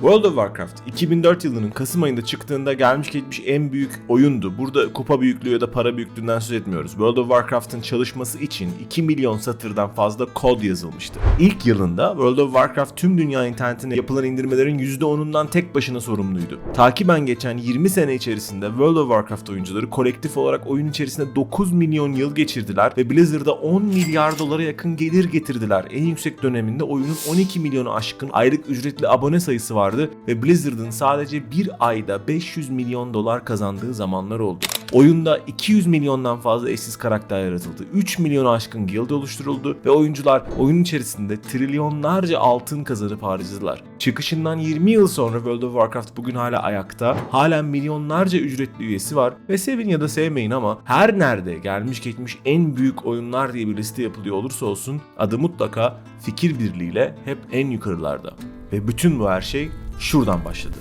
World of Warcraft 2004 yılının Kasım ayında çıktığında gelmiş geçmiş en büyük oyundu. Burada kupa büyüklüğü ya da para büyüklüğünden söz etmiyoruz. World of Warcraft'ın çalışması için 2 milyon satırdan fazla kod yazılmıştı. İlk yılında World of Warcraft tüm dünya internetine yapılan indirmelerin %10'undan tek başına sorumluydu. Takiben geçen 20 sene içerisinde World of Warcraft oyuncuları kolektif olarak oyun içerisinde 9 milyon yıl geçirdiler ve Blizzard'a 10 milyar dolara yakın gelir getirdiler. En yüksek döneminde oyunun 12 milyonu aşkın aylık ücretli abone sayısı vardı ve Blizzard'ın sadece bir ayda 500 milyon dolar kazandığı zamanlar oldu. Oyunda 200 milyondan fazla eşsiz karakter yaratıldı. 3 milyonu aşkın guild oluşturuldu ve oyuncular oyun içerisinde trilyonlarca altın kazanıp harcadılar. Çıkışından 20 yıl sonra World of Warcraft bugün hala ayakta. Halen milyonlarca ücretli üyesi var ve sevin ya da sevmeyin ama her nerede gelmiş geçmiş en büyük oyunlar diye bir liste yapılıyor olursa olsun adı mutlaka fikir birliğiyle hep en yukarılarda. Ve bütün bu her şey şuradan başladı.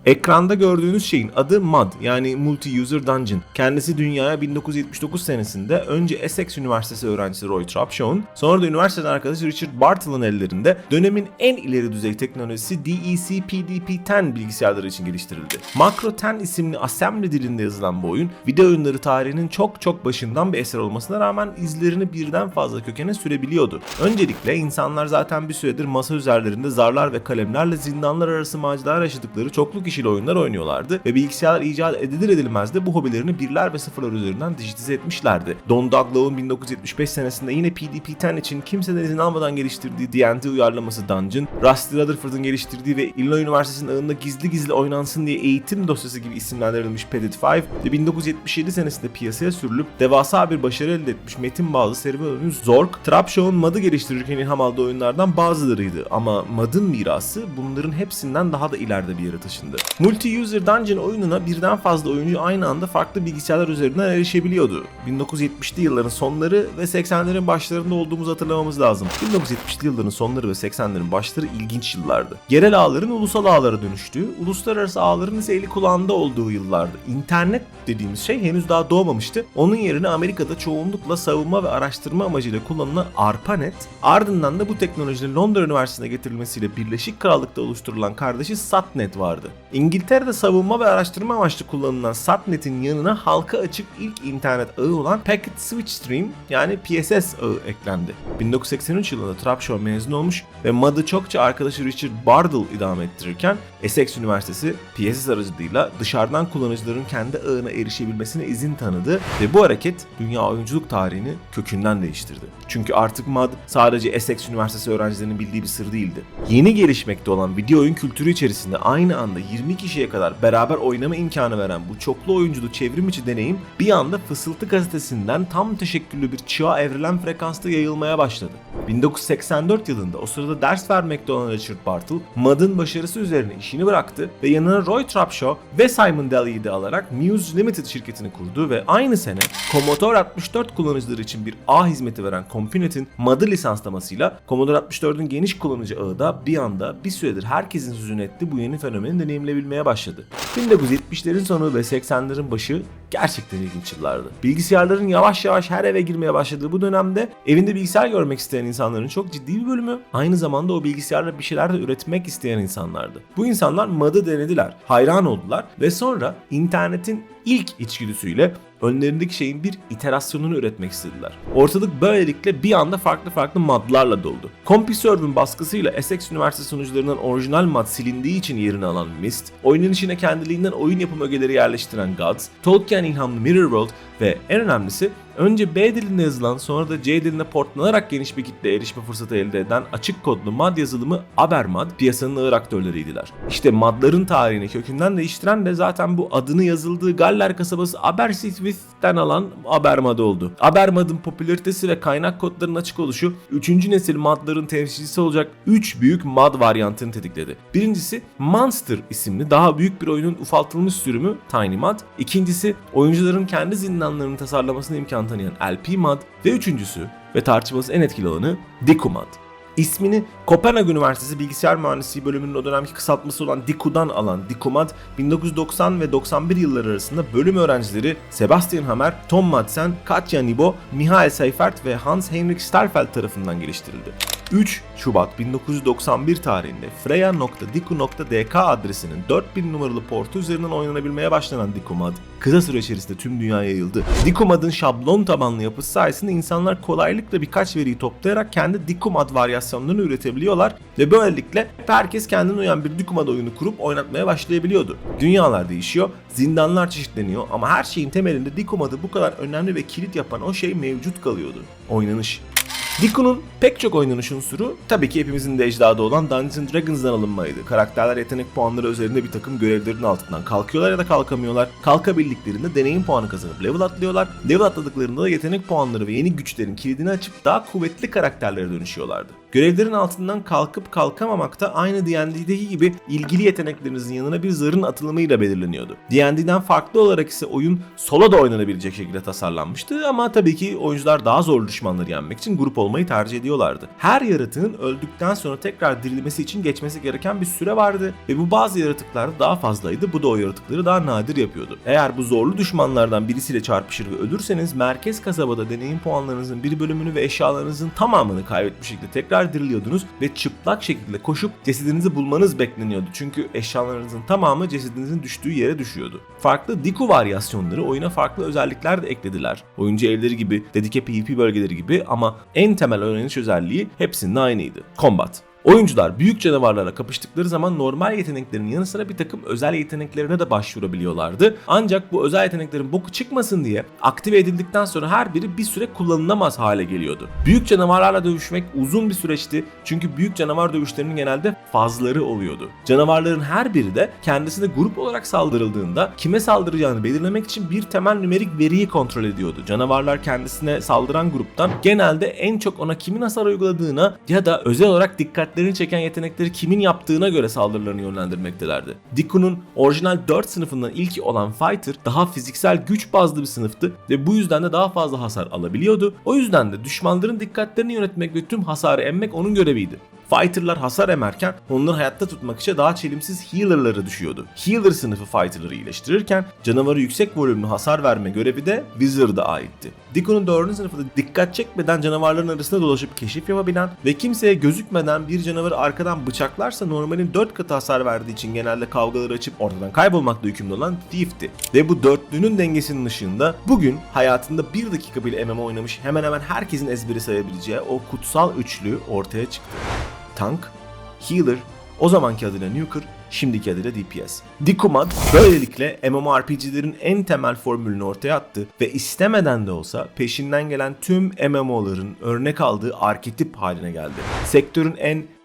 Ekranda gördüğünüz şeyin adı MUD yani Multi-User Dungeon. Kendisi dünyaya 1979 senesinde önce Essex Üniversitesi öğrencisi Roy Trapshaw'un, sonra da üniversiteden arkadaşı Richard Bartle'ın ellerinde dönemin en ileri düzey teknolojisi DEC PDP-10 bilgisayarları için geliştirildi. Macro 10 isimli assembly dilinde yazılan bu oyun, video oyunları tarihinin çok başından bir eser olmasına rağmen izlerini birden fazla kökene sürebiliyordu. Öncelikle insanlar zaten bir süredir masa üzerlerinde zarlar ve kalemlerle zindanlar arası maceralar yaşadıkları çoklu kişili oyunlar oynuyorlardı ve bilgisayarlar icat edilir edilmez de bu hobilerini birler ve sıfırlar üzerinden dijitize etmişlerdi. Don Daglov'un 1975 senesinde yine PDP-10 için kimseden izin almadan geliştirdiği D&D uyarlaması Dungeon, Rusty Rutherford'un geliştirdiği ve Illinois Üniversitesi'nin ağında gizli oynansın diye eğitim dosyası gibi isimlendirilmiş Padlet 5 ve 1977 senesinde piyasaya sürülüp devasa bir başarı elde etmiş metin bazlı seri oyunu Zork, Trapshaw'un MUD'ı geliştirirken ilham aldığı oyunlardan bazılarıydı ama MUD'ın mirası bunların hepsinden daha da ileride bir yere taşındı. Multi-User Dungeon oyununa birden fazla oyuncu aynı anda farklı bilgisayarlar üzerinden erişebiliyordu. 1970'li yılların sonları ve 80'lerin başlarında olduğumuzu hatırlamamız lazım. 1970'li yılların sonları ve 80'lerin başları ilginç yıllardı. Yerel ağların ulusal ağlara dönüştüğü, uluslararası ağların ise eli kulağında olduğu yıllardı. İnternet dediğimiz şey henüz daha doğmamıştı. Onun yerine Amerika'da çoğunlukla savunma ve araştırma amacıyla kullanılan ARPANET, ardından da bu teknolojinin Londra Üniversitesi'ne getirilmesiyle Birleşik Krallık'ta oluşturulan kardeşi SATNET vardı. İngiltere'de savunma ve araştırma amaçlı kullanılan SATNET'in yanına halka açık ilk internet ağı olan Packet Switch Stream yani PSS ağı eklendi. 1983 yılında Trapshaw mezun olmuş ve MUD'ı çokça arkadaşı Richard Bartle idame ettirirken Essex Üniversitesi PSS aracılığıyla dışarıdan kullanıcıların kendi ağına erişebilmesine izin tanıdı ve bu hareket dünya oyunculuk tarihini kökünden değiştirdi. Çünkü artık MUD sadece Essex Üniversitesi öğrencilerinin bildiği bir sır değildi. Yeni gelişmekte olan video oyun kültürü içerisinde aynı anda 20 kişiye kadar beraber oynama imkanı veren bu çoklu oyunculu çevrim içi deneyim bir anda Fısıltı gazetesinden tam teşekküllü bir çığa evrilen frekansta yayılmaya başladı. 1984 yılında o sırada ders vermekte olan Richard Bartle, MUD'ın başarısı üzerine işini bıraktı ve yanına Roy Trapshaw ve Simon Daly'i de alarak Muse Limited şirketini kurdu ve aynı sene Commodore 64 kullanıcıları için bir ağ hizmeti veren Compinet'in MUD'ı lisanslamasıyla Commodore 64'ün geniş kullanıcı ağı da bir anda bir süredir herkesin sözünü ettiği bu yeni fenomeni deneyimleyebilmeye başladı. 1970'lerin sonu ve 80'lerin başı gerçekten ilginç yıllardı. Bilgisayarların yavaş her eve girmeye başladığı bu dönemde evinde bilgisayar görmek isteyen insanların çok ciddi bir bölümü aynı zamanda o bilgisayarla bir şeyler de üretmek isteyen insanlardı. Bu insanlar MUD'ı denediler, hayran oldular ve sonra internetin ilk içgüdüsüyle önlerindeki şeyin bir iterasyonunu üretmek istediler. Ortalık böylelikle bir anda farklı MUD'larla doldu. CompuServe'ün baskısıyla Essex Üniversitesi sunucularından orijinal MUD silindiği için yerini alan Myst, oyunun içine kendiliğinden oyun yapım ögeleri yerleştiren Gods, Tolkien ilhamlı Mirrorworld ve en önemlisi önce B dilinde yazılan sonra da C diline portlanarak geniş bir kitle erişme fırsatı elde eden açık kodlu MUD yazılımı AberMUD piyasanın ağır aktörleriydiler. İşte MUD'ların tarihini kökünden değiştiren de zaten bu adını yazıldığı Galler kasabası Aberystwyth'ten alan AberMUD oldu. AberMUD'ın popülaritesi ve kaynak kodlarının açık oluşu 3. nesil MUD'ların temsilcisi olacak 3 büyük MUD varyantını tetikledi. Birincisi Monster isimli daha büyük bir oyunun ufaltılmış sürümü TinyMUD. İkincisi oyuncuların kendi zindanlarını tasarlamasına imkan tanıyan LPMUD ve üçüncüsü ve tartışması en etkili olanı DikuMUD. İsmini Kopenhag Üniversitesi Bilgisayar Mühendisliği bölümünün o dönemki kısaltması olan DIKU'dan alan DIKUMAD, 1990 ve 91 yılları arasında bölüm öğrencileri Sebastian Hammer, Tom Madsen, Katja Nibo, Michael Seifert ve Hans-Heinrich Starfelt tarafından geliştirildi. 3 Şubat 1991 tarihinde freya.diku.dk adresinin 4000 numaralı portu üzerinden oynanabilmeye başlanan DIKUMAD, kısa süre içerisinde tüm dünyaya yayıldı. DIKUMAD'ın şablon tabanlı yapısı sayesinde insanlar kolaylıkla birkaç veriyi toplayarak kendi DIKUMAD varyasyonlarını üretebiliyorlar ve böylelikle herkes kendine uyan bir DIKUMAD oyunu kurup oynatmaya başlayabiliyordu. Dünyalar değişiyor, zindanlar çeşitleniyor ama her şeyin temelinde DIKUMAD'ı bu kadar önemli ve kilit yapan o şey mevcut kalıyordu: oynanış. DIKU'nun pek çok oynanış unsuru tabii ki hepimizin de ecdadı olan Dungeons & Dragons'dan alınmaydı. Karakterler yetenek puanları üzerinde bir takım görevlerin altından kalkıyorlar ya da kalkamıyorlar. Kalkabildiklerinde deneyim puanı kazanıp level atlıyorlar. Level atladıklarında da yetenek puanları ve yeni güçlerin kilidini açıp daha kuvvetli karakterlere dönüşüyorlardı. Görevlerin altından kalkıp kalkamamak da aynı D&D'deki gibi ilgili yeteneklerinizin yanına bir zarın atılımıyla belirleniyordu. D&D'den farklı olarak ise oyun solo da oynanabilecek şekilde tasarlanmıştı ama tabii ki oyuncular daha zor düşmanları yenmek için grup olmayı tercih ediyorlardı. Her yaratığın öldükten sonra tekrar dirilmesi için geçmesi gereken bir süre vardı ve bu bazı yaratıklarda daha fazlaydı. Bu da o yaratıkları daha nadir yapıyordu. Eğer bu zorlu düşmanlardan birisiyle çarpışır ve ölürseniz merkez kasabada deneyim puanlarınızın bir bölümünü ve eşyalarınızın tamamını kaybetmiş şekilde tekrar diriliyordunuz ve çıplak şekilde koşup cesedinizi bulmanız bekleniyordu. Çünkü eşyalarınızın tamamı cesedinizin düştüğü yere düşüyordu. Farklı Diku varyasyonları oyuna farklı özellikler de eklediler. Oyuncu evleri gibi, dedike PvP bölgeleri gibi ama en temel oynanış özelliği hepsinin aynıydı: combat. Oyuncular büyük canavarlarla kapıştıkları zaman normal yeteneklerin yanı sıra bir takım özel yeteneklerine de başvurabiliyorlardı. Ancak bu özel yeteneklerin boku çıkmasın diye aktive edildikten sonra her biri bir süre kullanılamaz hale geliyordu. Büyük canavarlarla dövüşmek uzun bir süreçti çünkü büyük canavar dövüşlerinin genelde fazları oluyordu. Canavarların her biri de kendisine grup olarak saldırıldığında kime saldıracağını belirlemek için bir temel nümerik veriyi kontrol ediyordu. Canavarlar kendisine saldıran gruptan genelde en çok ona kimin hasar uyguladığına ya da özel olarak dikkatlerini çeken yetenekleri kimin yaptığına göre saldırılarını yönlendirmektelerdi. DIKU'nun orijinal 4 sınıfından ilki olan Fighter daha fiziksel güç bazlı bir sınıftı ve bu yüzden de daha fazla hasar alabiliyordu. O yüzden de düşmanların dikkatlerini yönetmek ve tüm hasarı emmek onun göreviydi. Fighter'lar hasar emerken onları hayatta tutmak için daha çelimsiz healer'lara düşüyordu. Healer sınıfı fighter'ları iyileştirirken canavarı yüksek volümlü hasar verme görevi de Wizard'a aitti. DIKU'nun 4. sınıfında dikkat çekmeden canavarların arasında dolaşıp keşif yapabilen ve kimseye gözükmeden bir canavarı arkadan bıçaklarsa normalin 4 katı hasar verdiği için genelde kavgaları açıp ortadan kaybolmakla yükümlü olan Thief'ti. Ve bu dörtlünün dengesinin ışığında bugün hayatında 1 dakika bile MMO oynamış hemen hemen herkesin ezberi sayabileceği o kutsal üçlü ortaya çıktı: Tank, Healer, o zamanki adıyla Nuker, şimdiki adıyla DPS. DIKUMAD böylelikle MMORPG'lerin en temel formülünü ortaya attı ve istemeden de olsa peşinden gelen tüm MMO'ların örnek aldığı arketip haline geldi. Sektörün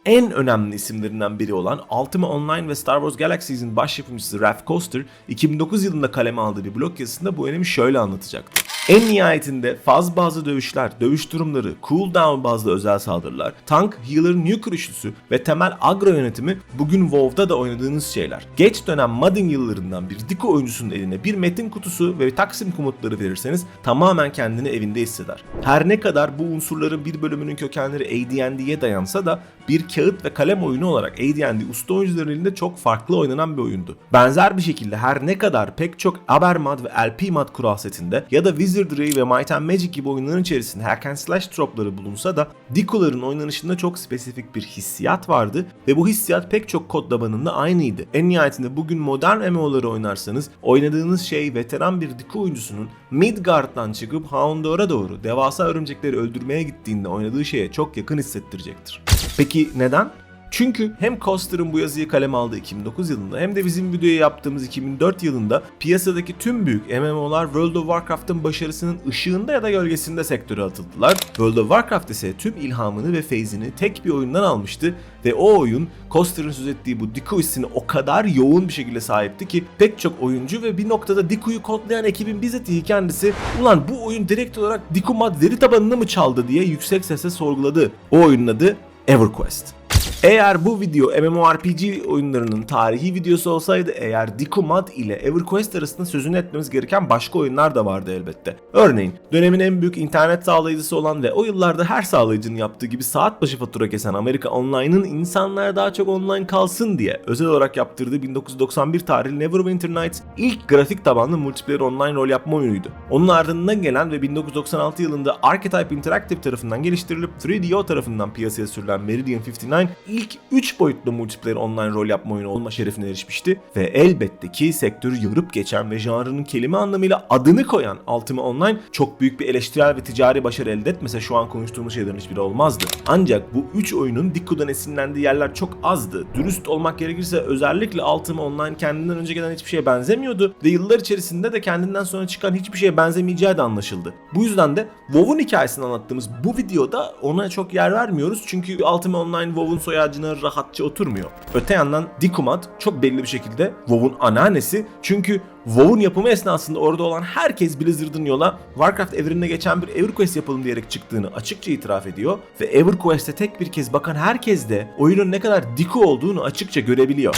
en önemli isimlerinden biri olan Ultima Online ve Star Wars Galaxies'in baş yapımcısı Ralph Koster 2009 yılında kaleme aldığı bir blog yazısında bu önemi şöyle anlatacaktı: en nihayetinde faz bazlı dövüşler, dövüş durumları, cooldown bazlı özel saldırılar, tank, healer, nuker üçlüsü ve temel agro yönetimi bugün WoW'da da oynadığınız şeyler. Geç dönem modding yıllarından bir Diku oyuncusunun eline bir metin kutusu ve taksim komutları verirseniz tamamen kendini evinde hisseder. Her ne kadar bu unsurların bir bölümünün kökenleri AD&D'ye dayansa da bir kağıt ve kalem oyunu olarak AD&D usta oyuncuların elinde çok farklı oynanan bir oyundu. Benzer bir şekilde her ne kadar pek çok Abermod ve LPmod kural setinde ya da Wizardry ve Might and Magic gibi oyunların içerisinde hack and slash tropları bulunsa da Diku'ların oynanışında çok spesifik bir hissiyat vardı ve bu hissiyat pek çok kod tabanında aynıydı. En nihayetinde bugün modern MMO'ları oynarsanız oynadığınız şey veteran bir Diku oyuncusunun Midgard'dan çıkıp Houndor'a doğru devasa örümcekleri öldürmeye gittiğinde oynadığı şeye çok yakın hissettirecektir. Peki neden? Çünkü hem Koster'ın bu yazıyı kaleme aldığı 2009 yılında hem de bizim videoya yaptığımız 2004 yılında piyasadaki tüm büyük MMO'lar World of Warcraft'ın başarısının ışığında ya da gölgesinde sektöre atıldılar. World of Warcraft ise tüm ilhamını ve feyzini tek bir oyundan almıştı ve o oyun Koster'ın söz ettiği bu Diku hissine o kadar yoğun bir şekilde sahipti ki pek çok oyuncu ve bir noktada Diku'yu kodlayan ekibin bizatihi kendisi "Ulan bu oyun direkt olarak DIKUMAD veri tabanını mı çaldı?" diye yüksek sesle sorguladı. O oyunun adı EverQuest. Eğer bu video MMORPG oyunlarının tarihi videosu olsaydı, eğer DecoMod ile EverQuest arasında sözünü etmemiz gereken başka oyunlar da vardı elbette. Örneğin dönemin en büyük internet sağlayıcısı olan ve o yıllarda her sağlayıcının yaptığı gibi saat başı fatura kesen Amerika Online'ın insanlar daha çok online kalsın diye özel olarak yaptırdığı 1991 tarihli Neverwinter Nights ilk grafik tabanlı multiplayer online rol yapma oyunuydu. Onun ardından gelen ve 1996 yılında Archetype Interactive tarafından geliştirilip 3DO tarafından piyasaya sürülen Meridian 59 ilk 3 boyutlu multiplayer online rol yapma oyunu olma şerefine erişmişti ve elbette ki sektörü yarıp geçen ve janrının kelime anlamıyla adını koyan Ultima Online çok büyük bir eleştirel ve ticari başarı elde etmese şu an konuştuğumuz şeylerin hiçbiri olmazdı. Ancak bu 3 oyunun Deco'dan esinlendiği yerler çok azdı. Dürüst olmak gerekirse özellikle Ultima Online kendinden önce gelen hiçbir şeye benzemiyordu ve yıllar içerisinde de kendinden sonra çıkan hiçbir şeye benzemeyeceği de anlaşıldı. Bu yüzden de WoW'un hikayesini anlattığımız bu videoda ona çok yer vermiyoruz çünkü Ultima Online WoW'un soyacına rahatça oturmuyor. Öte yandan DecoMod çok belli bir şekilde WoW'un anneannesi çünkü WoW'un yapımı esnasında orada olan herkes Blizzard'ın yola Warcraft evrenine geçen bir EverQuest yapalım diyerek çıktığını açıkça itiraf ediyor ve EverQuest'e tek bir kez bakan herkes de oyunun ne kadar Deco olduğunu açıkça görebiliyor.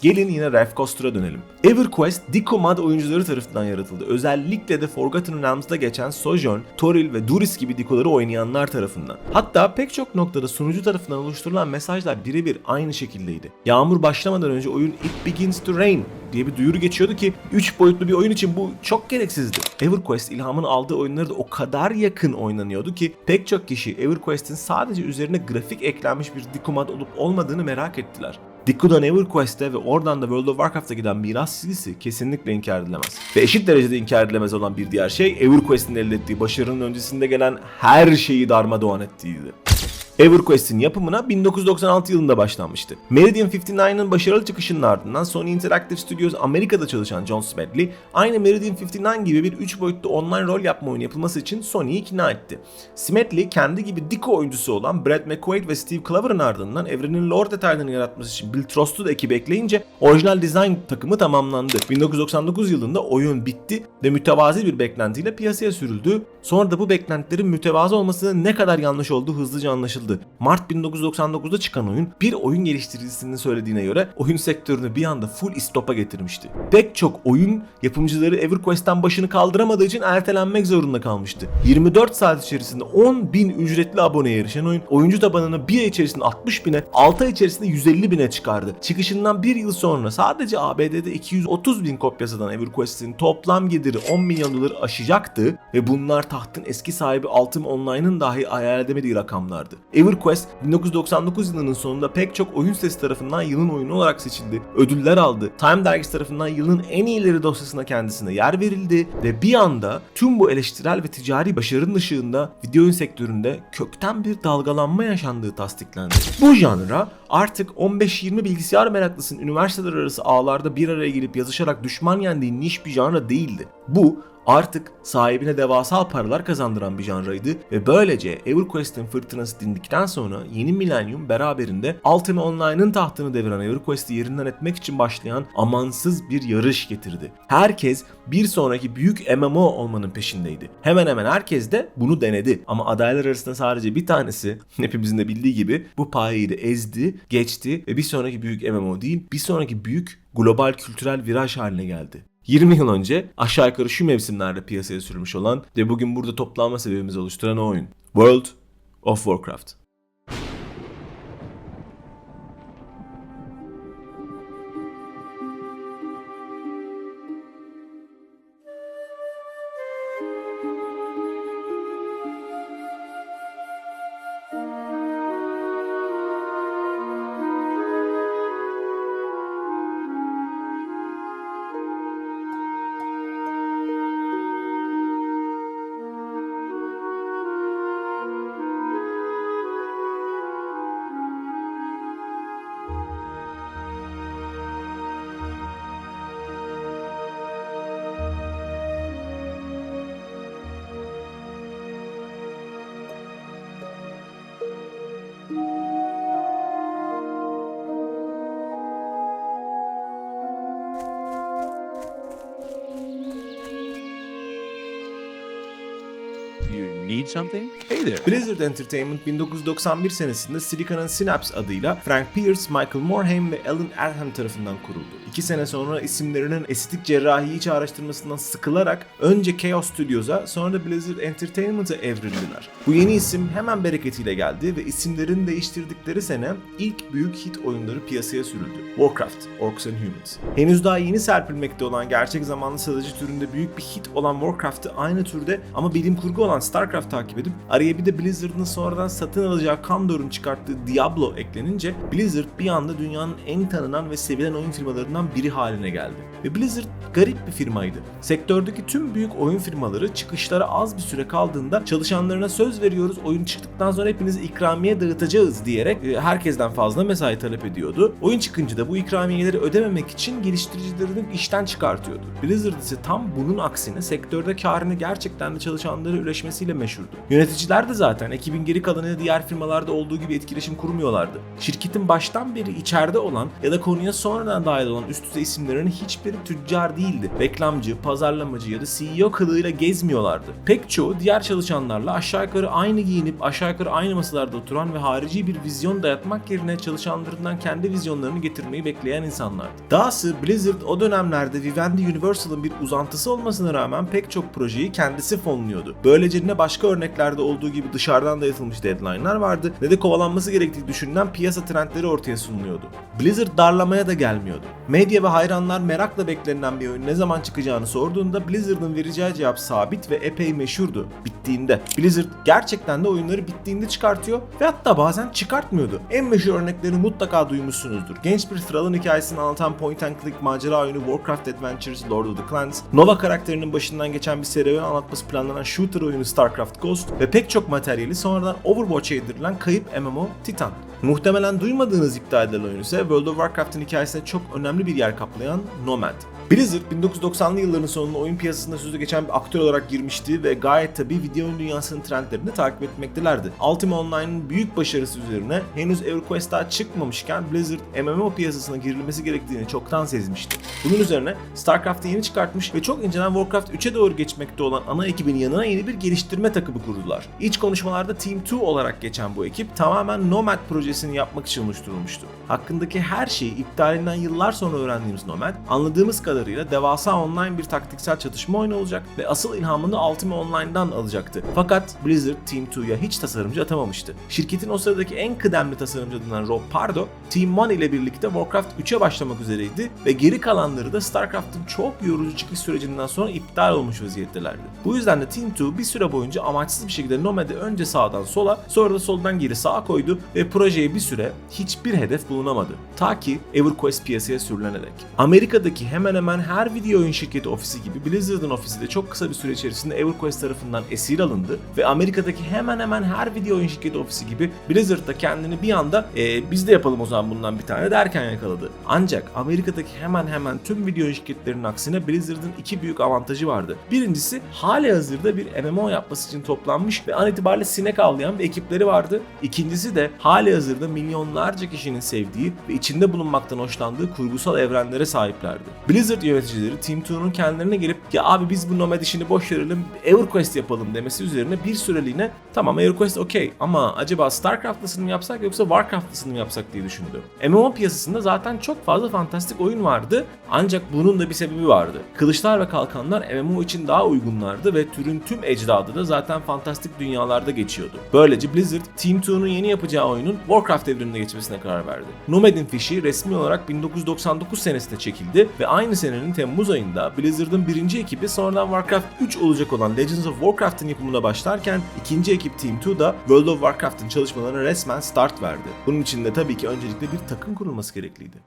Gelin yine Ralph Koster'a dönelim. EverQuest, DecoMod oyuncuları tarafından yaratıldı. Özellikle de Forgotten Realms'da geçen Sojourn, Toril ve Duris gibi Deco'ları oynayanlar tarafından. Hatta pek çok noktada sunucu tarafından oluşturulan mesajlar birebir aynı şekildeydi. Yağmur başlamadan önce oyun "It begins to rain" diye bir duyuru geçiyordu ki 3 boyutlu bir oyun için bu çok gereksizdi. EverQuest ilhamını aldığı oyunları da o kadar yakın oynanıyordu ki pek çok kişi EverQuest'in sadece üzerine grafik eklenmiş bir DecoMod olup olmadığını merak ettiler. Deco'dan EverQuest'e ve oradan da World of Warcraft'a giden miras çizgisi kesinlikle inkar edilemez. Ve eşit derecede inkar edilemez olan bir diğer şey EverQuest'in elde ettiği başarının öncesinde gelen her şeyi darmadağın ettiğiydi. EverQuest'in yapımına 1996 yılında başlanmıştı. Meridian 59'ın başarılı çıkışının ardından Sony Interactive Studios Amerika'da çalışan John Smedley, aynı Meridian 59 gibi bir 3 boyutlu online rol yapma oyunu yapılması için Sony'yi ikna etti. Smedley, kendi gibi Deco oyuncusu olan Brad McQuaid ve Steve Clover'ın ardından evrenin lore detaylarını yaratması için Bill Trost'u da ekibe ekleyince orijinal design takımı tamamlandı. 1999 yılında oyun bitti ve mütevazi bir beklentiyle piyasaya sürüldü. Sonra da bu beklentilerin mütevazı olmasının ne kadar yanlış olduğu hızlıca anlaşıldı. Mart 1999'da çıkan oyun, bir oyun geliştiricisinin söylediğine göre oyun sektörünü bir anda full istop'a getirmişti. Pek çok oyun yapımcıları EverQuest'ten başını kaldıramadığı için ertelenmek zorunda kalmıştı. 24 saat içerisinde 10.000 ücretli aboneye erişen oyun, oyuncu tabanını bir ay içerisinde 60.000'e, 6 ay içerisinde 150.000'e çıkardı. Çıkışından bir yıl sonra sadece ABD'de 230.000 kopya satan EverQuest'in toplam geliri 10 milyon doları aşacaktı ve bunlar tahtın eski sahibi Ultima Online'ın dahi hayal edemediği rakamlardı. EverQuest 1999 yılının sonunda pek çok oyun sitesi tarafından yılın oyunu olarak seçildi. Ödüller aldı. Time dergisi tarafından yılın en iyileri dosyasına kendisine yer verildi ve bir anda tüm bu eleştirel ve ticari başarının ışığında video oyun sektöründe kökten bir dalgalanma yaşandığı tasdiklendi. Bu janra artık 15-20 bilgisayar meraklısının üniversiteler arası ağlarda bir araya gelip yazışarak düşman yendiği niş bir janra değildi. Bu artık sahibine devasa paralar kazandıran bir janraydı ve böylece EverQuest'in fırtınası dindikten sonra yeni milenyum beraberinde Ultima Online'ın tahtını deviren EverQuest'i yerinden etmek için başlayan amansız bir yarış getirdi. Herkes bir sonraki büyük MMO olmanın peşindeydi. Hemen hemen herkes de bunu denedi ama adaylar arasında sadece bir tanesi, hepimizin de bildiği gibi, bu payı da ezdi, geçti ve bir sonraki büyük MMO değil, bir sonraki büyük global kültürel viraj haline geldi. 20 yıl önce aşağı yukarı şu mevsimlerde piyasaya sürülmüş olan ve bugün burada toplanma sebebimizi oluşturan o oyun. World of Warcraft. Need something? Hey there. Blizzard Entertainment 1991 senesinde Silicon'ın Synapse adıyla Frank Pierce, Michael Morhaime ve Alan Adham tarafından kuruldu. 2 sene sonra isimlerinin estetik cerrahi iç araştırmasından sıkılarak önce Chaos Studios'a sonra da Blizzard Entertainment'a evrildiler. Bu yeni isim hemen bereketiyle geldi ve isimlerini değiştirdikleri sene ilk büyük hit oyunları piyasaya sürüldü. Warcraft, Orcs and Humans. Henüz daha yeni serpilmekte olan gerçek zamanlı satıcı türünde büyük bir hit olan Warcraft'ı aynı türde ama bilim kurgu olan StarCraft takip edip araya bir de Blizzard'ın sonradan satın alacağı Condor'un çıkarttığı Diablo eklenince Blizzard bir anda dünyanın en tanınan ve sevilen oyun firmalarından biri haline geldi. Ve Blizzard garip bir firmaydı. Sektördeki tüm büyük oyun firmaları çıkışlara az bir süre kaldığında çalışanlarına söz veriyoruz, oyun çıktıktan sonra hepinize ikramiye dağıtacağız diyerek herkesten fazla mesai talep ediyordu. Oyun çıkınca da bu ikramiyeleri ödememek için geliştiricilerini işten çıkartıyordu. Blizzard ise tam bunun aksine sektörde karını gerçekten de çalışanlara üretmesiyle meşhurdu. Yöneticiler de zaten ekibin geri kalanıyla diğer firmalarda olduğu gibi etkileşim kurmuyorlardı. Şirketin baştan beri içeride olan ya da konuya sonradan dahil olan üst düzey isimlerin hiçbiri tüccar değildi. Reklamcı, pazarlamacı ya da CEO kılığıyla gezmiyorlardı. Pek çoğu diğer çalışanlarla aşağı yukarı aynı giyinip aşağı yukarı aynı masalarda oturan ve harici bir vizyon dayatmak yerine çalışanlarından kendi vizyonlarını getirmeyi bekleyen insanlardı. Dahası Blizzard o dönemlerde Vivendi Universal'ın bir uzantısı olmasına rağmen pek çok projeyi kendisi fonluyordu. Böylece ne başka örneklerde olduğu gibi dışarıdan dayatılmış deadline'lar vardı ne de kovalanması gerektiği düşünülen piyasa trendleri ortaya sunuluyordu. Blizzard darlamaya da gelmiyordu. Medya ve hayranlar merakla beklenilen bir oyun ne zaman çıkacağını sorduğunda Blizzard'ın vereceği cevap sabit ve epey meşhurdu. Bittiğinde. Blizzard gerçekten de oyunları bittiğinde çıkartıyor ve hatta bazen çıkartmıyordu. En meşhur örnekleri mutlaka duymuşsunuzdur. Genç bir Thrall'ın hikayesini anlatan point and click macera oyunu Warcraft Adventures Lord of the Clans, Nova karakterinin başından geçen bir serüven anlatması planlanan shooter oyunu StarCraft Ghost ve pek çok materyali sonradan Overwatch'a yedirilen kayıp MMO Titan. Muhtemelen duymadığınız iddia edilen oyun ise World of Warcraft'ın hikayesinde çok önemli bir yer kaplayan Nomad. Blizzard 1990'lı yılların sonunda oyun piyasasında sözü geçen bir aktör olarak girmişti ve gayet tabii video oyun dünyasının trendlerini takip etmektelerdi. Ultima Online'ın büyük başarısı üzerine henüz EverQuest daha çıkmamışken Blizzard MMO piyasasına girilmesi gerektiğini çoktan sezmişti. Bunun üzerine StarCraft'ı yeni çıkartmış ve çok inceden Warcraft 3'e doğru geçmekte olan ana ekibin yanına yeni bir geliştirme takımı kurdular. İç konuşmalarda Team 2 olarak geçen bu ekip tamamen Nomad projesini yapmak için oluşturulmuştu. Hakkındaki her şeyi iptalinden yıllar sonra öğrendiğimiz Nomad, anladığımız kadarıyla devasa online bir taktiksel çatışma oyunu olacak ve asıl ilhamını Ultima Online'dan alacaktı. Fakat Blizzard Team 2'ya hiç tasarımcı atamamıştı. Şirketin o sıradaki en kıdemli tasarımcı adından Rob Pardo, Team 1 ile birlikte Warcraft 3'e başlamak üzereydi ve geri kalanları da StarCraft'ın çok yorucu çıkış sürecinden sonra iptal olmuş vaziyettelerdi. Bu yüzden de Team 2 bir süre boyunca amaçsız bir şekilde Nomad'i önce sağdan sola, sonra da soldan geri sağa koydu ve projeye bir süre hiçbir hedef bulunamadı. Ta ki EverQuest piyasaya sürülene dek. Amerika'daki hemen hemen her video oyun şirketi ofisi gibi Blizzard'ın ofisi de çok kısa bir süre içerisinde EverQuest tarafından esir alındı ve Amerika'daki hemen hemen her video oyun şirketi ofisi gibi Blizzard da kendini bir anda biz de yapalım o zaman bundan bir tane derken yakaladı. Ancak Amerika'daki hemen hemen tüm video oyun şirketlerinin aksine Blizzard'ın iki büyük avantajı vardı. Birincisi halihazırda bir MMO yapması için toplanmış ve an itibariyle sinek avlayan bir ekipleri vardı. İkincisi de halihazırda milyonlarca kişinin sevdiği ve içinde bulunmaktan hoşlandığı kurgusal evrenlere sahiplerdi. Blizzard yöneticileri Team 2'nun kendilerine gelip ya abi biz bu Nomad işini boş verelim EverQuest yapalım demesi üzerine bir süreliğine tamam EverQuest okey ama acaba StarCraft'lısını mı yapsak yoksa Warcraft'lısını mı yapsak diye düşündü. MMO piyasasında zaten çok fazla fantastik oyun vardı ancak bunun da bir sebebi vardı. Kılıçlar ve kalkanlar MMO için daha uygunlardı ve türün tüm ecdadı da zaten fantastik dünyalarda geçiyordu. Böylece Blizzard Team 2'nun yeni yapacağı oyunun Warcraft evrenine geçmesine karar verdi. Nomad'in fişi resmi olarak 1999 senesinde çekildi ve aynı senenin Temmuz ayında Blizzard'ın birinci ekibi sonradan Warcraft 3 olacak olan Legends of Warcraft'ın yapımına başlarken ikinci ekip Team 2 da World of Warcraft'ın çalışmalarına resmen start verdi. Bunun için de tabii ki öncelikle bir takım kurulması gerekliydi.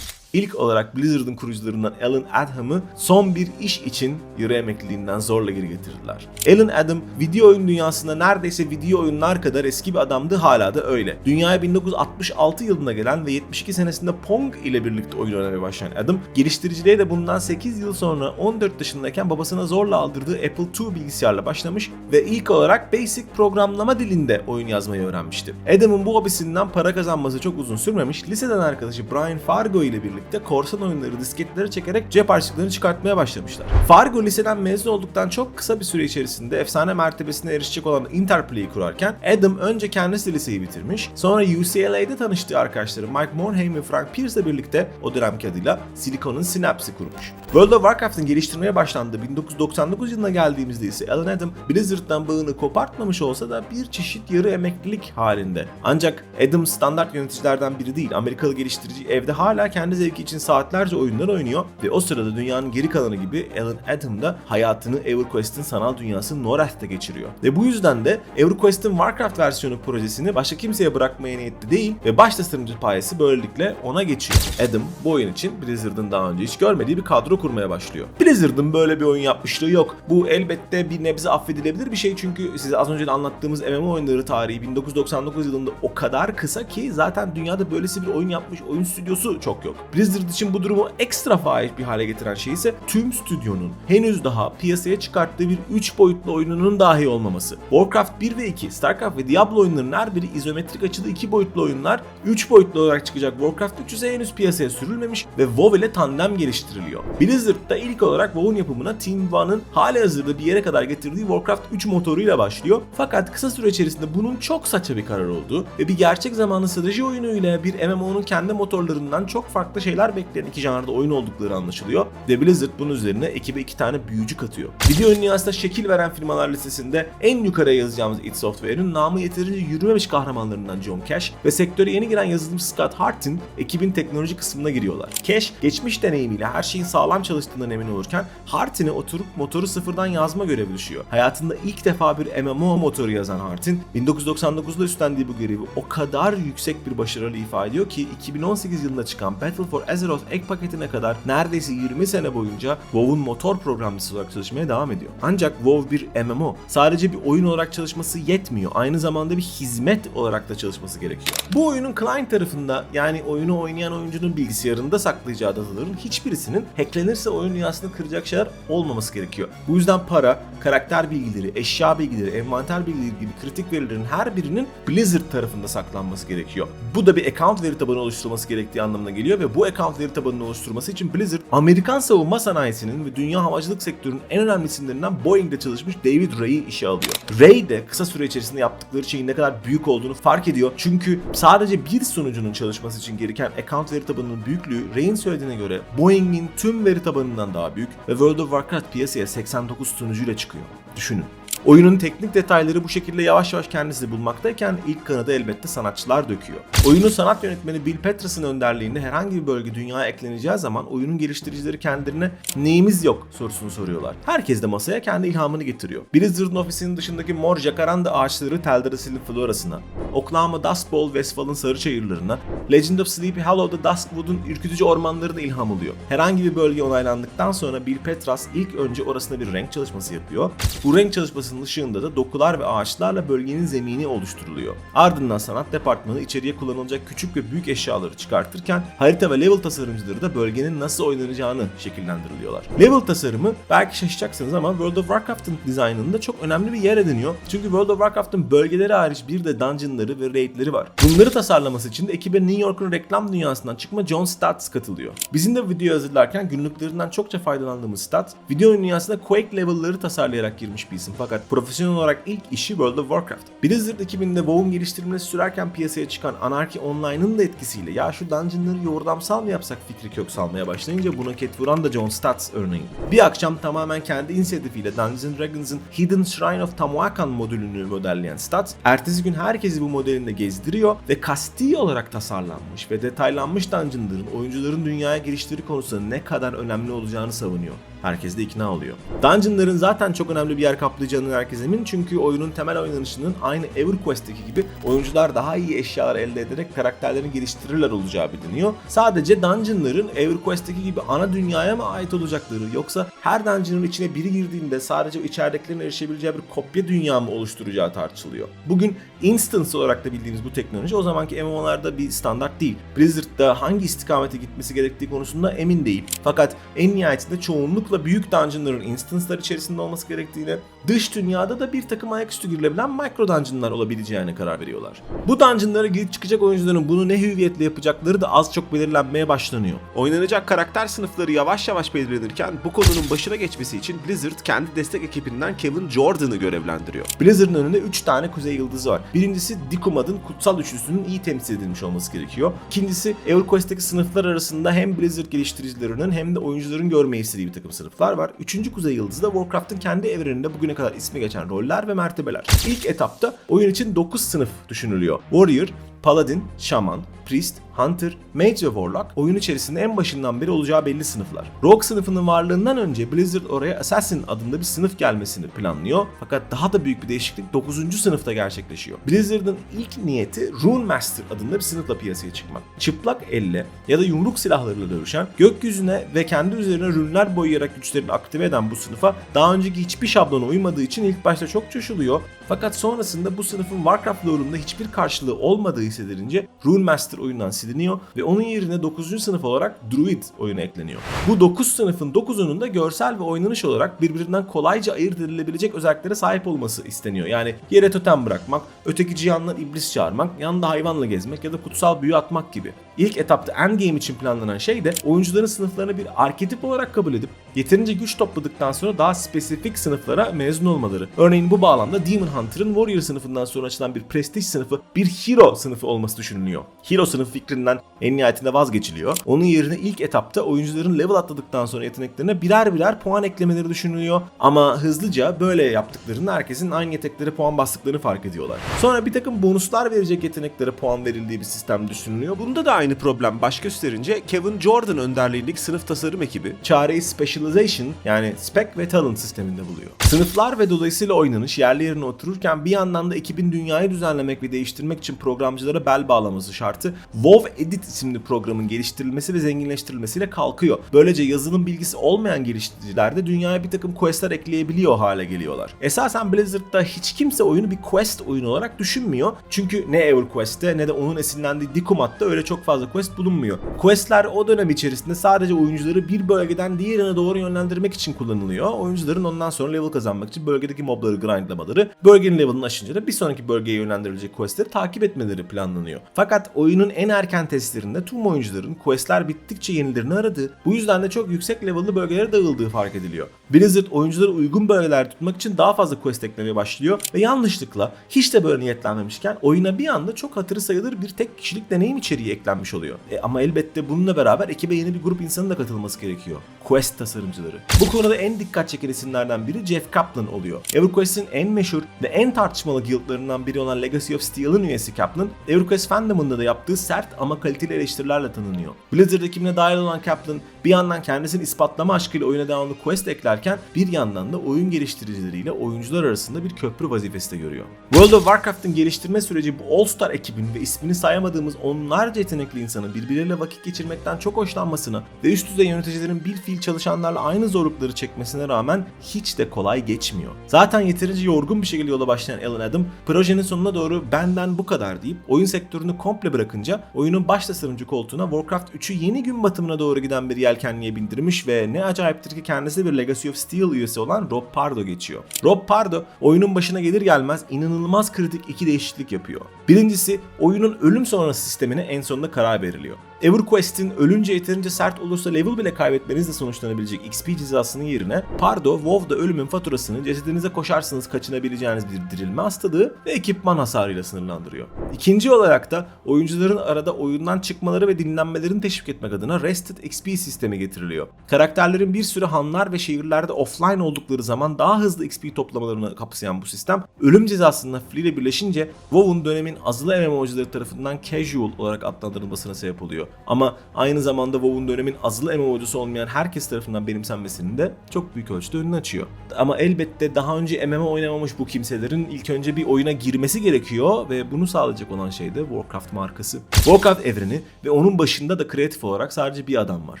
İlk olarak Blizzard'ın kurucularından Alan Adham'ı son bir iş için yarı emekliliğinden zorla geri getirdiler. Alan Adham, video oyun dünyasında neredeyse video oyunlar kadar eski bir adamdı, hala da öyle. Dünyaya 1966 yılında gelen ve 72 senesinde Pong ile birlikte oyun oynamaya başlayan Adham, geliştiriciliğe de bundan 8 yıl sonra 14 yaşındayken babasına zorla aldırdığı Apple II bilgisayarla başlamış ve ilk olarak Basic programlama dilinde oyun yazmayı öğrenmişti. Adham'ın bu hobisinden para kazanması çok uzun sürmemiş, liseden arkadaşı Brian Fargo ile birlikte birlikte korsan oyunları disketlere çekerek cep harçlıklarını çıkartmaya başlamışlar. Fargo liseden mezun olduktan çok kısa bir süre içerisinde efsane mertebesine erişecek olan Interplay'i kurarken Adam önce kendisi liseyi bitirmiş, sonra UCLA'de tanıştığı arkadaşları Mike Morhaime ve Frank Pierce'le birlikte o dönemki adıyla Silicon'un Synapse'i kurmuş. World of Warcraft'ın geliştirmeye başlandığı 1999 yılına geldiğimizde ise Alan Adam Blizzard'dan bağını kopartmamış olsa da bir çeşit yarı emeklilik halinde. Ancak Adam standart yöneticilerden biri değil. Amerikalı geliştirici evde hala kendi zevki için saatlerce oyunlar oynuyor ve o sırada dünyanın geri kalanı gibi Alan Adam da hayatını EverQuest'in sanal dünyası Norrath'te geçiriyor. Ve bu yüzden de EverQuest'in Warcraft versiyonu projesini başka kimseye bırakmaya niyetli değil ve baş tasarımcı payesi böylelikle ona geçiyor. Adam bu oyun için Blizzard'ın daha önce hiç görmediği bir kadro kurmaya başlıyor. Blizzard'ın böyle bir oyun yapmışlığı yok. Bu elbette bir nebze affedilebilir bir şey çünkü size az önce de anlattığımız MMO oyunları tarihi 1999 yılında o kadar kısa ki zaten dünyada böylesi bir oyun yapmış oyun stüdyosu çok yok. Blizzard için bu durumu ekstra fahiş bir hale getiren şey ise tüm stüdyonun henüz daha piyasaya çıkarttığı bir 3 boyutlu oyununun dahi olmaması. Warcraft 1 ve 2, Starcraft ve Diablo oyunlarının her biri izometrik açılı 2 boyutlu oyunlar, 3 boyutlu olarak çıkacak Warcraft 3 ise henüz piyasaya sürülmemiş ve WoW ile tandem geliştiriliyor. Blizzard da ilk olarak WoW'un yapımına Team One'ın halihazırda bir yere kadar getirdiği Warcraft 3 motoruyla başlıyor. Fakat kısa süre içerisinde bunun çok saçma bir karar olduğu ve bir gerçek zamanlı strateji oyunuyla bir MMO'nun kendi motorlarından çok farklı şeyler bekleyen iki janrda oyun oldukları anlaşılıyor ve Blizzard bunun üzerine ekibe 2 tane büyücü katıyor. Video dünyasında şekil veren firmalar listesinde en yukarıya yazacağımız id Software'in namı yeterince yürümemiş kahramanlarından John Cash ve sektöre yeni giren yazılımcı Scott Hartin ekibin teknoloji kısmına giriyorlar. Cash, geçmiş deneyimiyle her şeyin sağlam çalıştığından emin olurken Hartin'e oturup motoru sıfırdan yazma görevi düşüyor. Hayatında ilk defa bir MMO motoru yazan Hartin, 1999'da üstlendiği bu görevi o kadar yüksek bir başarıyla ifade ediyor ki 2018 yılında çıkan Battle for Azeroth ek paketine kadar neredeyse 20 sene boyunca WoW'un motor programcısı olarak çalışmaya devam ediyor. Ancak WoW bir MMO. Sadece bir oyun olarak çalışması yetmiyor. Aynı zamanda bir hizmet olarak da çalışması gerekiyor. Bu oyunun client tarafında yani oyunu oynayan oyuncunun bilgisayarında saklayacağı dataların hiçbirisinin hacklenirse oyun dünyasını kıracak şeyler olmaması gerekiyor. Bu yüzden para, karakter bilgileri, eşya bilgileri, envanter bilgileri gibi kritik verilerin her birinin Blizzard tarafında saklanması gerekiyor. Bu da bir account veri tabanı oluşturulması gerektiği anlamına geliyor ve bu account veri tabanını oluşturması için Blizzard, Amerikan savunma sanayisinin ve dünya havacılık sektörünün en önemli isimlerinden Boeing'de çalışmış David Ray'i işe alıyor. Ray de kısa süre içerisinde yaptıkları şeyin ne kadar büyük olduğunu fark ediyor. Çünkü sadece bir sunucunun çalışması için gereken account veri tabanının büyüklüğü Ray'in söylediğine göre Boeing'in tüm veri tabanından daha büyük ve World of Warcraft piyasaya 89 sunucuyla çıkıyor. Düşünün. Oyunun teknik detayları bu şekilde yavaş yavaş kendisi bulmaktayken ilk kanı da elbette sanatçılar döküyor. Oyunun sanat yönetmeni Bill Petras'ın önderliğinde herhangi bir bölge dünyaya ekleneceği zaman oyunun geliştiricileri kendilerine neyimiz yok sorusunu soruyorlar. Herkes de masaya kendi ilhamını getiriyor. Blizzard'ın ofisinin dışındaki mor jacaranda ağaçları Teldrassil'in florasına, Oklahoma Dust Bowl Westfall'ın sarı çayırlarına, Legend of Sleepy Hollow'da Duskwood'un ürkütücü ormanlarına ilham alıyor. Herhangi bir bölge onaylandıktan sonra Bill Petras ilk önce orasına bir renk çalışması yapıyor. Bu renk çalışması ışığında da dokular ve ağaçlarla bölgenin zemini oluşturuluyor. Ardından sanat departmanı içeriye kullanılacak küçük ve büyük eşyaları çıkartırken harita ve level tasarımcıları da bölgenin nasıl oynanacağını şekillendiriliyorlar. Level tasarımı belki şaşacaksınız ama World of Warcraft'ın dizaynında çok önemli bir yer ediniyor. Çünkü World of Warcraft'ın bölgeleri hariç bir de dungeonları ve raidleri var. Bunları tasarlaması için de ekibe New York'un reklam dünyasından çıkma John Statz katılıyor. Bizim de video hazırlarken günlüklerinden çokça faydalandığımız Statz, video dünyasına Quake level'ları tasarlayarak girmiş bir isim fakat profesyonel olarak ilk işi World of Warcraft. Blizzard ekibinde WoW'un geliştirilmesi sürerken piyasaya çıkan Anarchy Online'ın da etkisiyle ya şu dungeonları yordamsal mı yapsak fikri kök salmaya başlayınca buna ket vuran da John Statz örneğin. Bir akşam tamamen kendi inisiyatifiyle Dungeons & Dragons'ın Hidden Shrine of Tamoacan modülünü modelleyen Statz, ertesi gün herkesi bu modelinde gezdiriyor ve kasti olarak tasarlanmış ve detaylanmış dungeonların oyuncuların dünyaya girişleri konusunda ne kadar önemli olacağını savunuyor. Herkes de ikna oluyor. Dungeonların zaten çok önemli bir yer kaplayacağını herkes emin çünkü oyunun temel oynanışının aynı EverQuest'teki gibi oyuncular daha iyi eşyalar elde ederek karakterlerini geliştirirler olacağı biliniyor. Sadece dungeonların EverQuest'teki gibi ana dünyaya mı ait olacakları yoksa her dungeon'ın içine biri girdiğinde sadece içeridekilerin erişebileceği bir kopya dünya mı oluşturacağı tartışılıyor. Bugün instance olarak da bildiğimiz bu teknoloji o zamanki MMO'larda bir standart değil. Blizzard'da hangi istikamete gitmesi gerektiği konusunda emin değil. Fakat en nihayetinde çoğunlukla büyük dungeonların instance'lar içerisinde olması gerektiğini, dış dünyada da bir takım ayaküstü girilebilen micro dungeonlar olabileceğine karar veriyorlar. Bu dungeonlara girip çıkacak oyuncuların bunu ne hüviyetle yapacakları da az çok belirlenmeye başlanıyor. Oynanacak karakter sınıfları yavaş yavaş belirlenirken bu konunun başına geçmesi için Blizzard kendi destek ekibinden Kevin Jordan'ı görevlendiriyor. Blizzard'ın önünde 3 tane kuzey yıldızı var. Birincisi Dikumad'ın kutsal üçlüsünün iyi temsil edilmiş olması gerekiyor. İkincisi EverQuest'teki sınıflar arasında hem Blizzard geliştiricilerinin hem de oyuncuların görmeyi istediği bir takım sınıflar var. Üçüncü kuzey yıldızı da Warcraft'ın kendi evreninde bugüne kadar ismi geçen roller ve mertebeler. İlk etapta oyun için 9 sınıf düşünülüyor. Warrior, Paladin, Shaman, Priest, Hunter, Mage ve Warlock oyun içerisinde en başından beri olacağı belli sınıflar. Rogue sınıfının varlığından önce Blizzard oraya Assassin adında bir sınıf gelmesini planlıyor. Fakat daha da büyük bir değişiklik 9. sınıfta gerçekleşiyor. Blizzard'ın ilk niyeti Rune Master adında bir sınıfla piyasaya çıkmak. Çıplak elle ya da yumruk silahlarıyla dövüşen, gökyüzüne ve kendi üzerine rünler boyayarak güçlerini aktive eden bu sınıfa daha önceki hiçbir şablona uymadığı için ilk başta çok coşuluyor. Fakat sonrasında bu sınıfın Warcraft lore'unda hiçbir karşılığı olmadığı hissedilince Rune Master oyundan siliniyor ve onun yerine 9. sınıf olarak Druid oyuna ekleniyor. Bu 9 sınıfın 9'unun da görsel ve oynanış olarak birbirinden kolayca ayırt edilebilecek özelliklere sahip olması isteniyor. Yani yere totem bırakmak, öteki cihandan iblis çağırmak, yanında hayvanla gezmek ya da kutsal büyü atmak gibi. İlk etapta endgame için planlanan şey de oyuncuların sınıflarını bir arketip olarak kabul edip yeterince güç topladıktan sonra daha spesifik sınıflara mezun olmaları. Örneğin bu bağlamda Demon Hunter'ın Warrior sınıfından sonra açılan bir prestij sınıfı bir Hero sınıfı olması düşünülüyor. Hero sınıf fikrinden en nihayetinde vazgeçiliyor. Onun yerine ilk etapta oyuncuların level atladıktan sonra yeteneklerine birer birer puan eklemeleri düşünülüyor. Ama hızlıca böyle yaptıklarında herkesin aynı yeteneklere puan bastıklarını fark ediyorlar. Sonra bir takım bonuslar verecek yeteneklere puan verildiği bir sistem düşünülüyor. Bunda da aynı problem baş gösterince Kevin Jordan önderliğindeki sınıf tasarım ekibi çareyi Specialization yani Spec ve Talent sisteminde buluyor. Sınıflar ve dolayısıyla oynanış yerli yerine otururken bir yandan da ekibin dünyayı düzenlemek ve değiştirmek için programcılara bel bağlaması şartı WoW Edit isimli programın geliştirilmesi ve zenginleştirilmesiyle kalkıyor. Böylece yazılım bilgisi olmayan geliştiriciler de dünyaya bir takım questler ekleyebiliyor hale geliyorlar. Esasen Blizzard'da hiç kimse oyunu bir quest oyunu olarak düşünmüyor. Çünkü ne EverQuest'te ne de onun esinlendiği Dikumad'da öyle çok fazla quest bulunmuyor. Questler o dönem içerisinde sadece oyuncuları bir bölgeden diğerine doğru yönlendirmek için kullanılıyor. Oyuncuların ondan sonra level kazanmak için bölgedeki mobları grindlamaları, bölgenin level'ını aşınca da bir sonraki bölgeye yönlendirilecek questleri takip etmeleri planlanıyor. Fakat oyunun en erken testlerinde tüm oyuncuların questler bittikçe yenilerini aradığı, bu yüzden de çok yüksek level'lı bölgelere dağıldığı fark ediliyor. Blizzard oyuncuları uygun bölgelerde tutmak için daha fazla quest eklemeye başlıyor ve yanlışlıkla hiç de böyle niyetlenmemişken oyuna bir anda çok hatırı sayılır bir tek kişilik deneyim içeriği eklenmiş oluyor. Ama elbette bununla beraber ekibe yeni bir grup insanın da katılması gerekiyor. Quest tasarımcıları. Bu konuda en dikkat çeken isimlerden biri Jeff Kaplan oluyor. EverQuest'in en meşhur ve en tartışmalı guildlarından biri olan Legacy of Steel'ın üyesi Kaplan, EverQuest fandomunda da yaptığı sert ama kaliteli eleştirilerle tanınıyor. Blizzard ekibine dahil olan Kaplan bir yandan kendisini ispatlama aşkıyla oyuna devamlı quest eklerken bir yandan da oyun geliştiricileriyle oyuncular arasında bir köprü vazifesi de görüyor. World of Warcraft'ın geliştirme süreci bu All Star ekibin ve ismini sayamadığımız onlarca yetenekli insanın birbirleriyle vakit geçirmekten çok hoşlanmasına ve üst düzey yöneticilerin bir fiil çalışanlarla aynı zorlukları çekmesine rağmen hiç de kolay geçmiyor. Zaten yeterince yorgun bir şekilde yola başlayan Alan Adam, projenin sonuna doğru benden bu kadar deyip oyun sektörünü komple bırakınca oyunun baş tasarımcı koltuğuna Warcraft 3'ü yeni gün batımına doğru giden bir yelkenliğe bindirmiş ve ne acayiptir ki kendisi bir Legacy of Steel üyesi olan Rob Pardo geçiyor. Rob Pardo oyunun başına gelir gelmez inanılmaz kritik iki değişiklik yapıyor. Birincisi oyunun ölüm sonrası sistemine en sonunda karar veriliyor. EverQuest'in ölünce yeterince sert olursa level bile kaybetmenizle sonuçlanabilecek XP cezasının yerine Pardo, WoW'da ölümün faturasını cesedinize koşarsanız kaçınabileceğiniz bir dirilme hastalığı ve ekipman hasarıyla sınırlandırıyor. İkinci olarak da oyuncuların arada oyundan çıkmaları ve dinlenmelerini teşvik etmek adına Rested XP sistemi getiriliyor. Karakterlerin bir süre hanlar ve şehirlerde offline oldukları zaman daha hızlı XP toplamalarını kapsayan bu sistem, ölüm cezasının hafifliğiyle birleşince WoW'un dönemin azılı MMO'cuları tarafından casual olarak adlandırılmasına sebep oluyor. Ama aynı zamanda WoW'un dönemin azılı MMO'cusu olmayan herkes tarafından benimsenmesinin de çok büyük ölçüde önünü açıyor. Ama elbette daha önce MMO oynamamış bu kimselerin ilk önce bir oyuna girmesi gerekiyor ve bunu sağlayacak olan şey de Warcraft markası. Warcraft evreni ve onun başında da kreatif olarak sadece bir adam var.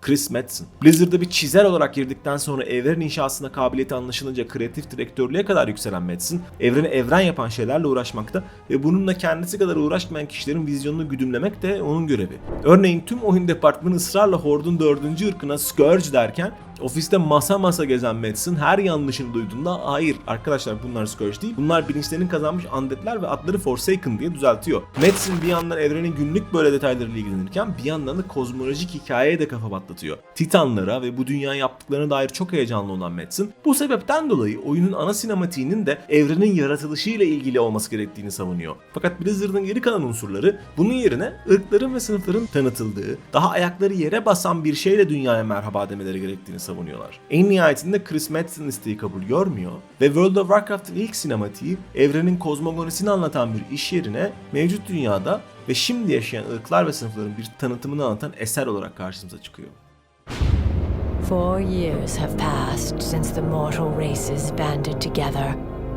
Chris Metzen. Blizzard'a bir çizer olarak girdikten sonra evren inşasına kabiliyeti anlaşılınca kreatif direktörlüğe kadar yükselen Metzen, evreni evren yapan şeylerle uğraşmakta ve bununla kendisi kadar uğraşmayan kişilerin vizyonunu güdümlemek de onun görevi. Örneğin tüm oyun departmanı ısrarla Horde'un 4. ırkına Scourge derken Ofiste masa masa gezen Madsen her yanlışını duyduğunda hayır arkadaşlar bunlar Scourge değil, bunlar bilinçlerini kazanmış undeadler ve adları Forsaken diye düzeltiyor. Madsen bir yandan evrenin günlük böyle detaylarıyla ilgilenirken bir yandan da kozmolojik hikayeye de kafa patlatıyor. Titanlara ve bu dünya yaptıklarına dair çok heyecanlı olan Madsen bu sebepten dolayı oyunun ana sinematiğinin de evrenin yaratılışıyla ilgili olması gerektiğini savunuyor. Fakat Blizzard'ın geri kalan unsurları bunun yerine ırkların ve sınıfların tanıtıldığı, daha ayakları yere basan bir şeyle dünyaya merhaba demeleri gerektiğini savunuyorlar. En nihayetinde Chris Madsen isteği kabul görmüyor ve World of Warcraft'ın ilk sinematiği evrenin kozmogonisini anlatan bir iş yerine mevcut dünyada ve şimdi yaşayan ırklar ve sınıfların bir tanıtımını anlatan eser olarak karşımıza çıkıyor. 4 years have passed since the mortal races banded together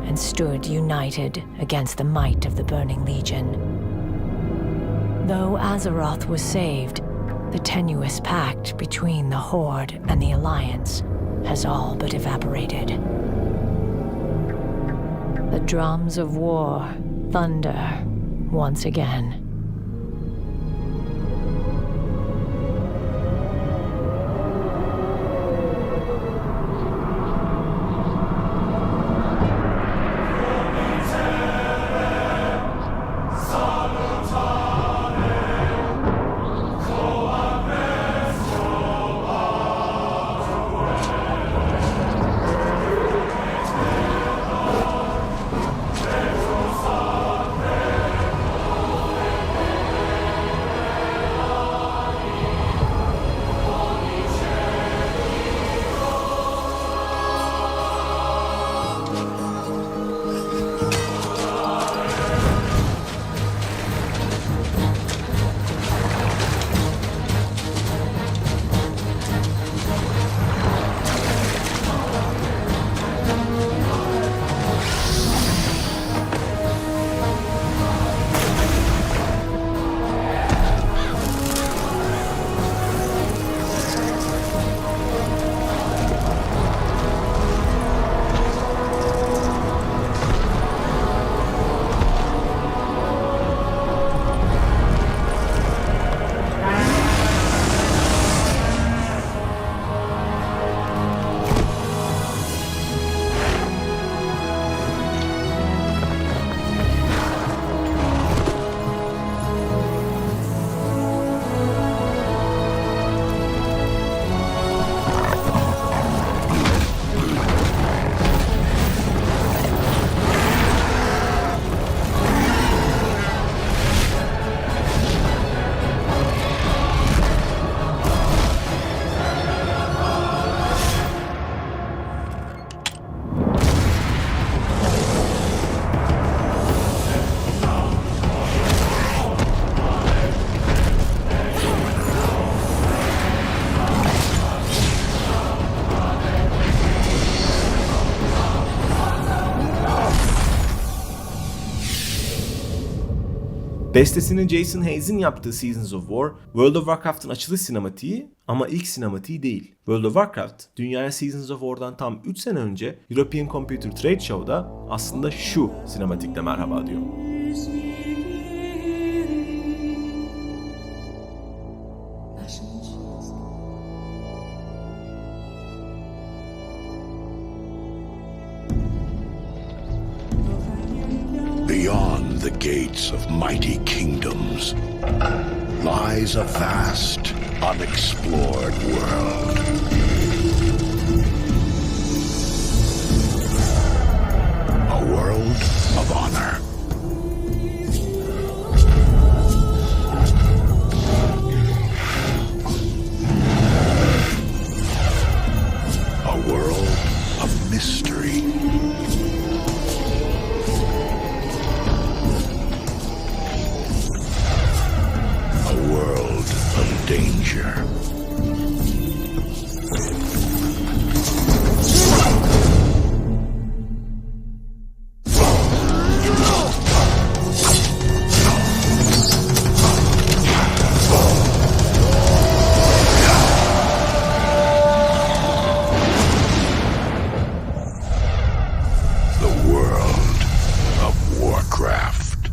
and stood united against the might of the Burning Legion. Though Azeroth was saved, the tenuous pact between the Horde and the Alliance has all but evaporated. The drums of war thunder once again. Bestesini Jason Hayes'in yaptığı Seasons of War, World of Warcraft'ın açılış sinematiği ama ilk sinematiği değil. World of Warcraft, dünyaya Seasons of War'dan tam 3 sene önce European Computer Trade Show'da aslında şu sinematikle merhaba diyor. Beyond the gates of mighty kingdoms lies a vast, unexplored world. A world of honor. A world of mystery. Danger. The world of Warcraft.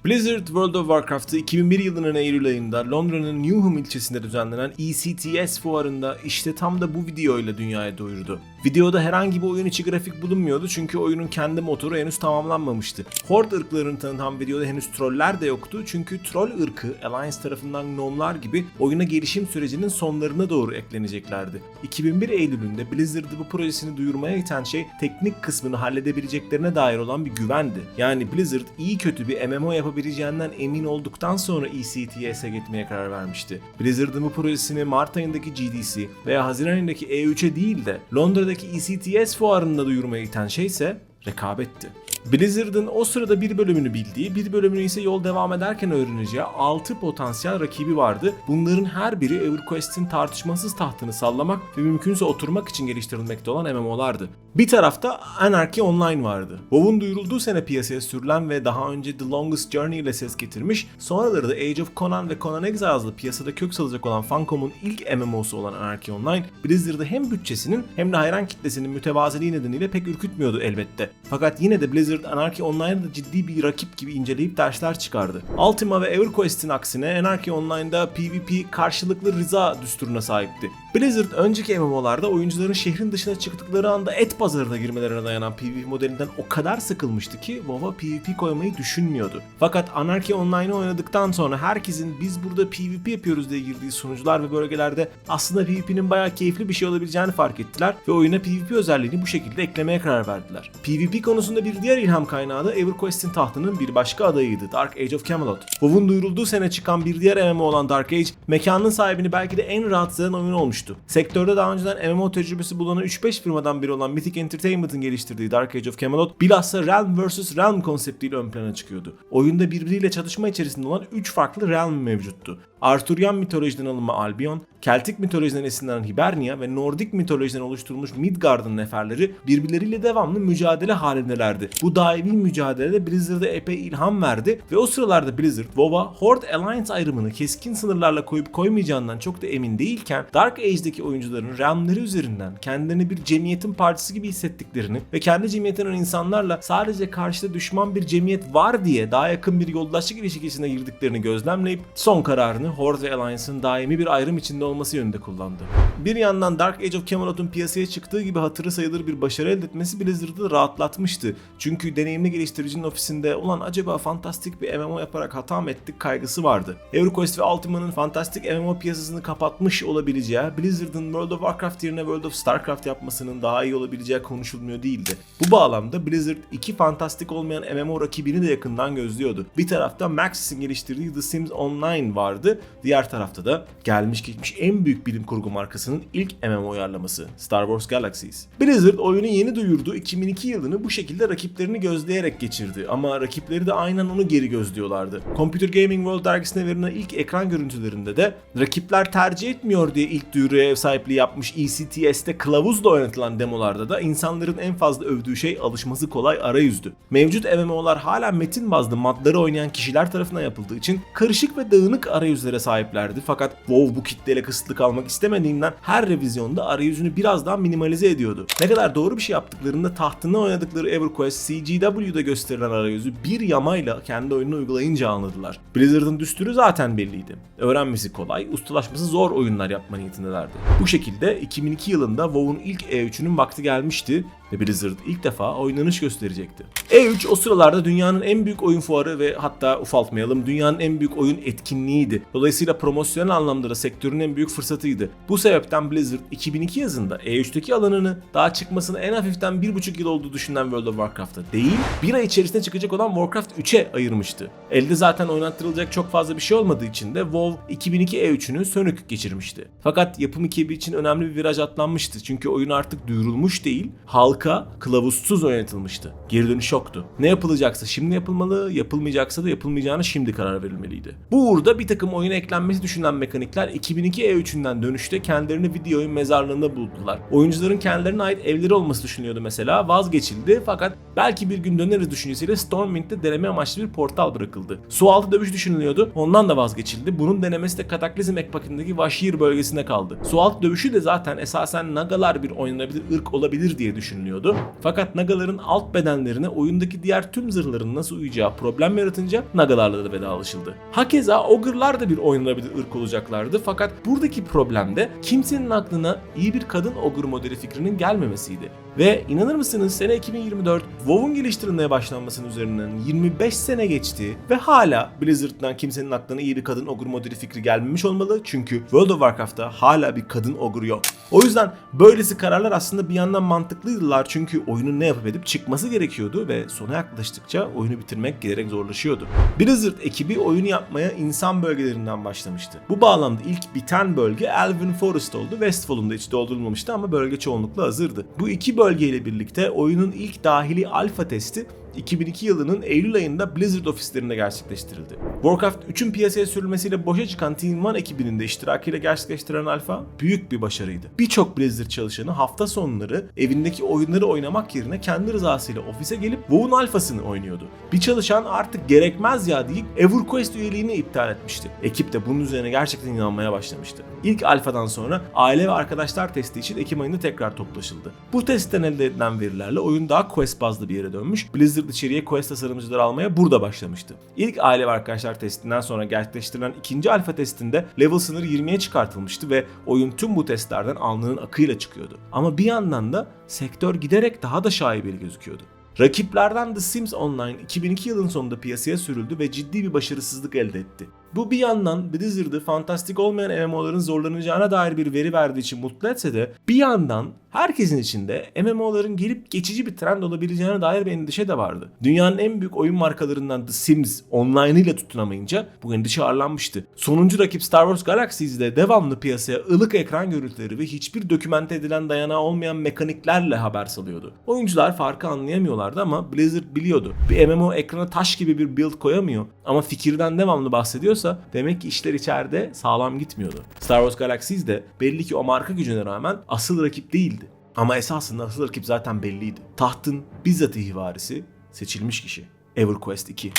Blizzard World of Warcraft'ı 2001 yılının Eylül ayında Londra'nın Newham ilçesinde düzenlenen ECTS fuarında işte tam da bu videoyla dünyaya duyurdu. Videoda herhangi bir oyun içi grafik bulunmuyordu çünkü oyunun kendi motoru henüz tamamlanmamıştı. Horde ırklarını tanıtan videoda henüz troller de yoktu çünkü troll ırkı Alliance tarafından gnomlar gibi oyuna gelişim sürecinin sonlarına doğru ekleneceklerdi. 2001 Eylül'ünde Blizzard'ı bu projesini duyurmaya iten şey teknik kısmını halledebileceklerine dair olan bir güvendi. Yani Blizzard iyi kötü bir MMO yapabileceğinden emin olduktan sonra ECTS'e gitmeye karar vermişti. Blizzard'ın bu projesini Mart ayındaki GDC veya Haziran ayındaki E3'e değil de Londra'daki ECTS fuarında duyurmaya iten şey ise rekabetti. Blizzard'ın o sırada bir bölümünü bildiği, bir bölümünü ise yol devam ederken öğreneceği 6 potansiyel rakibi vardı. Bunların her biri EverQuest'in tartışmasız tahtını sallamak ve mümkünse oturmak için geliştirilmekte olan MMO'lardı. Bir tarafta Anarchy Online vardı. WoW'un duyurulduğu sene piyasaya sürülen ve daha önce The Longest Journey ile ses getirmiş, sonraları da Age of Conan ve Conan Exiles'la piyasada kök salacak olan Funcom'un ilk MMO'su olan Anarchy Online, Blizzard'ı hem bütçesinin hem de hayran kitlesinin mütevaziliği nedeniyle pek ürkütmüyordu elbette. Fakat yine de Blizzard Anarchy Online'ı da ciddi bir rakip gibi inceleyip dersler çıkardı. Ultima ve EverQuest'in aksine Anarchy Online'da PvP karşılıklı rıza düsturuna sahipti. Blizzard önceki MMO'larda oyuncuların şehrin dışına çıktıkları anda et pazarına girmelerine dayanan PvP modelinden o kadar sıkılmıştı ki WoW'a PvP koymayı düşünmüyordu. Fakat Anarchy Online'ı oynadıktan sonra herkesin biz burada PvP yapıyoruz diye girdiği sunucular ve bölgelerde aslında PvP'nin bayağı keyifli bir şey olabileceğini fark ettiler ve oyuna PvP özelliğini bu şekilde eklemeye karar verdiler. PvP konusunda bir diğer ilham kaynağı da EverQuest'in tahtının bir başka adayıydı, Dark Age of Camelot. WoW'un duyurulduğu sene çıkan bir diğer MMO olan Dark Age, mekanın sahibini belki de en rahatsız eden oyun olmuştu. Sektörde daha önceden MMO tecrübesi bulunan 3-5 firmadan biri olan Mythic Entertainment'ın geliştirdiği Dark Age of Camelot, bilhassa Realm vs. Realm konseptiyle ön plana çıkıyordu. Oyunda birbiriyle çatışma içerisinde olan 3 farklı Realm mevcuttu. Arthurian mitolojiden alınma Albion, Keltik mitolojiden esinlenen Hibernia ve Nordik mitolojiden oluşturulmuş Midgard'ın neferleri birbirleriyle devamlı mücadele halindelerdi. Bu daimi mücadelede Blizzard'a epey ilham verdi ve o sıralarda Blizzard, WoW'a Horde Alliance ayrımını keskin sınırlarla koyup koymayacağından çok da emin değilken Dark Age'deki oyuncuların realmleri üzerinden kendilerini bir cemiyetin parçası gibi hissettiklerini ve kendi cemiyetinden insanlarla sadece karşıda düşman bir cemiyet var diye daha yakın bir yoldaşlık ilişkisine girdiklerini gözlemleyip son kararını Horde ve Alliance'ın daimi bir ayrım içinde olması yönünde kullandı. Bir yandan Dark Age of Camelot'un piyasaya çıktığı gibi hatırı sayılır bir başarı elde etmesi Blizzard'ı rahatlatmıştı. Çünkü deneyimli geliştiricinin ofisinde ulan acaba fantastik bir MMO yaparak hata mı ettik kaygısı vardı. EverQuest ve Ultima'nın fantastik MMO piyasasını kapatmış olabileceği, Blizzard'ın World of Warcraft yerine World of Starcraft yapmasının daha iyi olabileceği konuşulmuyor değildi. Bu bağlamda Blizzard iki fantastik olmayan MMO rakibini de yakından gözlüyordu. Bir tarafta Maxis'in geliştirdiği The Sims Online vardı. Diğer tarafta da gelmiş geçmiş en büyük bilim kurgu markasının ilk MMO uyarlaması Star Wars Galaxies. Blizzard oyunu yeni duyurduğu 2002 yılını bu şekilde rakiplerini gözleyerek geçirdi ama rakipleri de aynen onu geri gözlüyorlardı. Computer Gaming World dergisine verilen ilk ekran görüntülerinde de rakipler tercih etmiyor diye ilk duyuruya ev sahipliği yapmış ECTS'te kılavuzla oynatılan demolarda da insanların en fazla övdüğü şey alışması kolay arayüzdü. Mevcut MMO'lar hala metin bazlı modları oynayan kişiler tarafından yapıldığı için karışık ve dağınık arayüzlere sahiplerdi fakat WoW bu kitleyle kısıtlı kalmak istemediğinden her revizyonda arayüzünü biraz daha minimalize ediyordu. Ne kadar doğru bir şey yaptıklarında tahtında oynadıkları EverQuest CGW'da gösterilen arayüzü bir yamayla kendi oyununu uygulayınca anladılar. Blizzard'ın düsturu zaten belliydi. Öğrenmesi kolay, ustalaşması zor oyunlar yapma niyetindelerdi. Bu şekilde 2002 yılında WoW'un ilk E3'ünün vakti gelmişti ve Blizzard ilk defa oynanış gösterecekti. E3 o sıralarda dünyanın en büyük oyun fuarı ve hatta ufaltmayalım dünyanın en büyük oyun etkinliğiydi. Dolayısıyla promosyonel anlamda da sektörün en büyük fırsatıydı. Bu sebepten Blizzard 2002 yazında E3'teki alanını daha çıkmasını en hafiften 1,5 yıl olduğu düşünülen World of Warcraft'a değil, bir ay içerisinde çıkacak olan Warcraft 3'e ayırmıştı. Elde zaten oynattırılacak çok fazla bir şey olmadığı için de WoW 2002 E3'ünü sönük geçirmişti. Fakat yapım ekibi için önemli bir viraj atlanmıştı çünkü oyun artık duyurulmuş değil, halka kılavuzsuz oynatılmıştı. Geri dönüş yoktu. Ne yapılacaksa şimdi yapılmalı, yapılmayacaksa da yapılmayacağına şimdi karar verilmeliydi. Bu uğurda bir takım oyuna eklenmesi düşünülen mekanikler 2002 E3'ünden dönüşte kendilerini video oyun mezarlığında buldular. Oyuncuların kendilerine ait evleri olması düşünülüyordu mesela, vazgeçildi fakat belki bir gün döneriz düşüncesiyle Stormwind'de deneme amaçlı bir portal bırakıldı. Sualtı dövüş düşünülüyordu, ondan da vazgeçildi. Bunun denemesi de Kataklizm Ekpaki'ndeki Vashir bölgesinde kaldı. Sualtı dövüşü de zaten esasen Nagalar bir oynanabilir ırk olabilir diye düşünülüyordu. görünüyordu. Fakat Nagaların alt bedenlerine oyundaki diğer tüm zırhların nasıl uyacağı problem yaratınca Nagalarla da vedalaşıldı. Hakeza Ogre'lar da bir oynanabilir ırk olacaklardı fakat buradaki problem de kimsenin aklına iyi bir kadın Ogre modeli fikrinin gelmemesiydi. Ve inanır mısınız sene 2024 WoW'un geliştirilmeye başlanmasının üzerinden 25 sene geçti ve hala Blizzard'dan kimsenin aklına iyi bir kadın Ogre modeli fikri gelmemiş olmalı çünkü World of Warcraft'ta hala bir kadın Ogre yok. O yüzden böylesi kararlar aslında bir yandan mantıklıydılar çünkü oyunun ne yapıp edip çıkması gerekiyordu ve sona yaklaştıkça oyunu bitirmek giderek zorlaşıyordu. Blizzard ekibi oyunu yapmaya insan bölgelerinden başlamıştı. Bu bağlamda ilk biten bölge Elven Forest oldu. Westfall'un da içi doldurulmamıştı ama bölge çoğunlukla hazırdı. Bu iki bölgeyle birlikte oyunun ilk dahili alfa testi 2002 yılının Eylül ayında Blizzard ofislerinde gerçekleştirildi. Warcraft 3'ün piyasaya sürülmesiyle boşa çıkan Team One ekibinin de iştirakıyla gerçekleştirilen alfa büyük bir başarıydı. Birçok Blizzard çalışanı hafta sonları evindeki oyunları oynamak yerine kendi rızasıyla ofise gelip WoW'un alfasını oynuyordu. Bir çalışan artık gerekmez ya deyip EverQuest üyeliğini iptal etmişti. Ekip de bunun üzerine gerçekten inanmaya başlamıştı. İlk alfadan sonra aile ve arkadaşlar testi için Ekim ayında tekrar toplaşıldı. Bu testten elde edilen verilerle oyun daha quest bazlı bir yere dönmüş. Blizzard içeriye quest tasarımcıları almaya burada başlamıştı. İlk aile ve arkadaşlar testinden sonra gerçekleştirilen ikinci alfa testinde level sınırı 20'ye çıkartılmıştı ve oyun tüm bu testlerden alnının akıyla çıkıyordu. Ama bir yandan da sektör giderek daha da şaibeli gözüküyordu. Rakiplerden The Sims Online 2002 yılının sonunda piyasaya sürüldü ve ciddi bir başarısızlık elde etti. Bu bir yandan Blizzard'ı fantastik olmayan MMO'ların zorlanacağına dair bir veri verdiği için mutlu etse de bir yandan herkesin içinde MMO'ların gelip geçici bir trend olabileceğine dair bir endişe de vardı. Dünyanın en büyük oyun markalarından The Sims Online ile tutunamayınca bu endişe ağırlanmıştı. Sonuncu rakip Star Wars Galaxies'de devamlı piyasaya ılık ekran görüntüleri ve hiçbir dokümente edilen dayanağı olmayan mekaniklerle haber salıyordu. Oyuncular farkı anlayamıyorlardı ama Blizzard biliyordu. Bir MMO ekrana taş gibi bir build koyamıyor ama fikirden devamlı bahsediyorsa demek ki işler içeride sağlam gitmiyordu. Star Wars Galaxies de belli ki o marka gücüne rağmen asıl rakip değildi. Ama esasında asıl rakip zaten belliydi. Tahtın bizzat ihvarisi, seçilmiş kişi. EverQuest 2.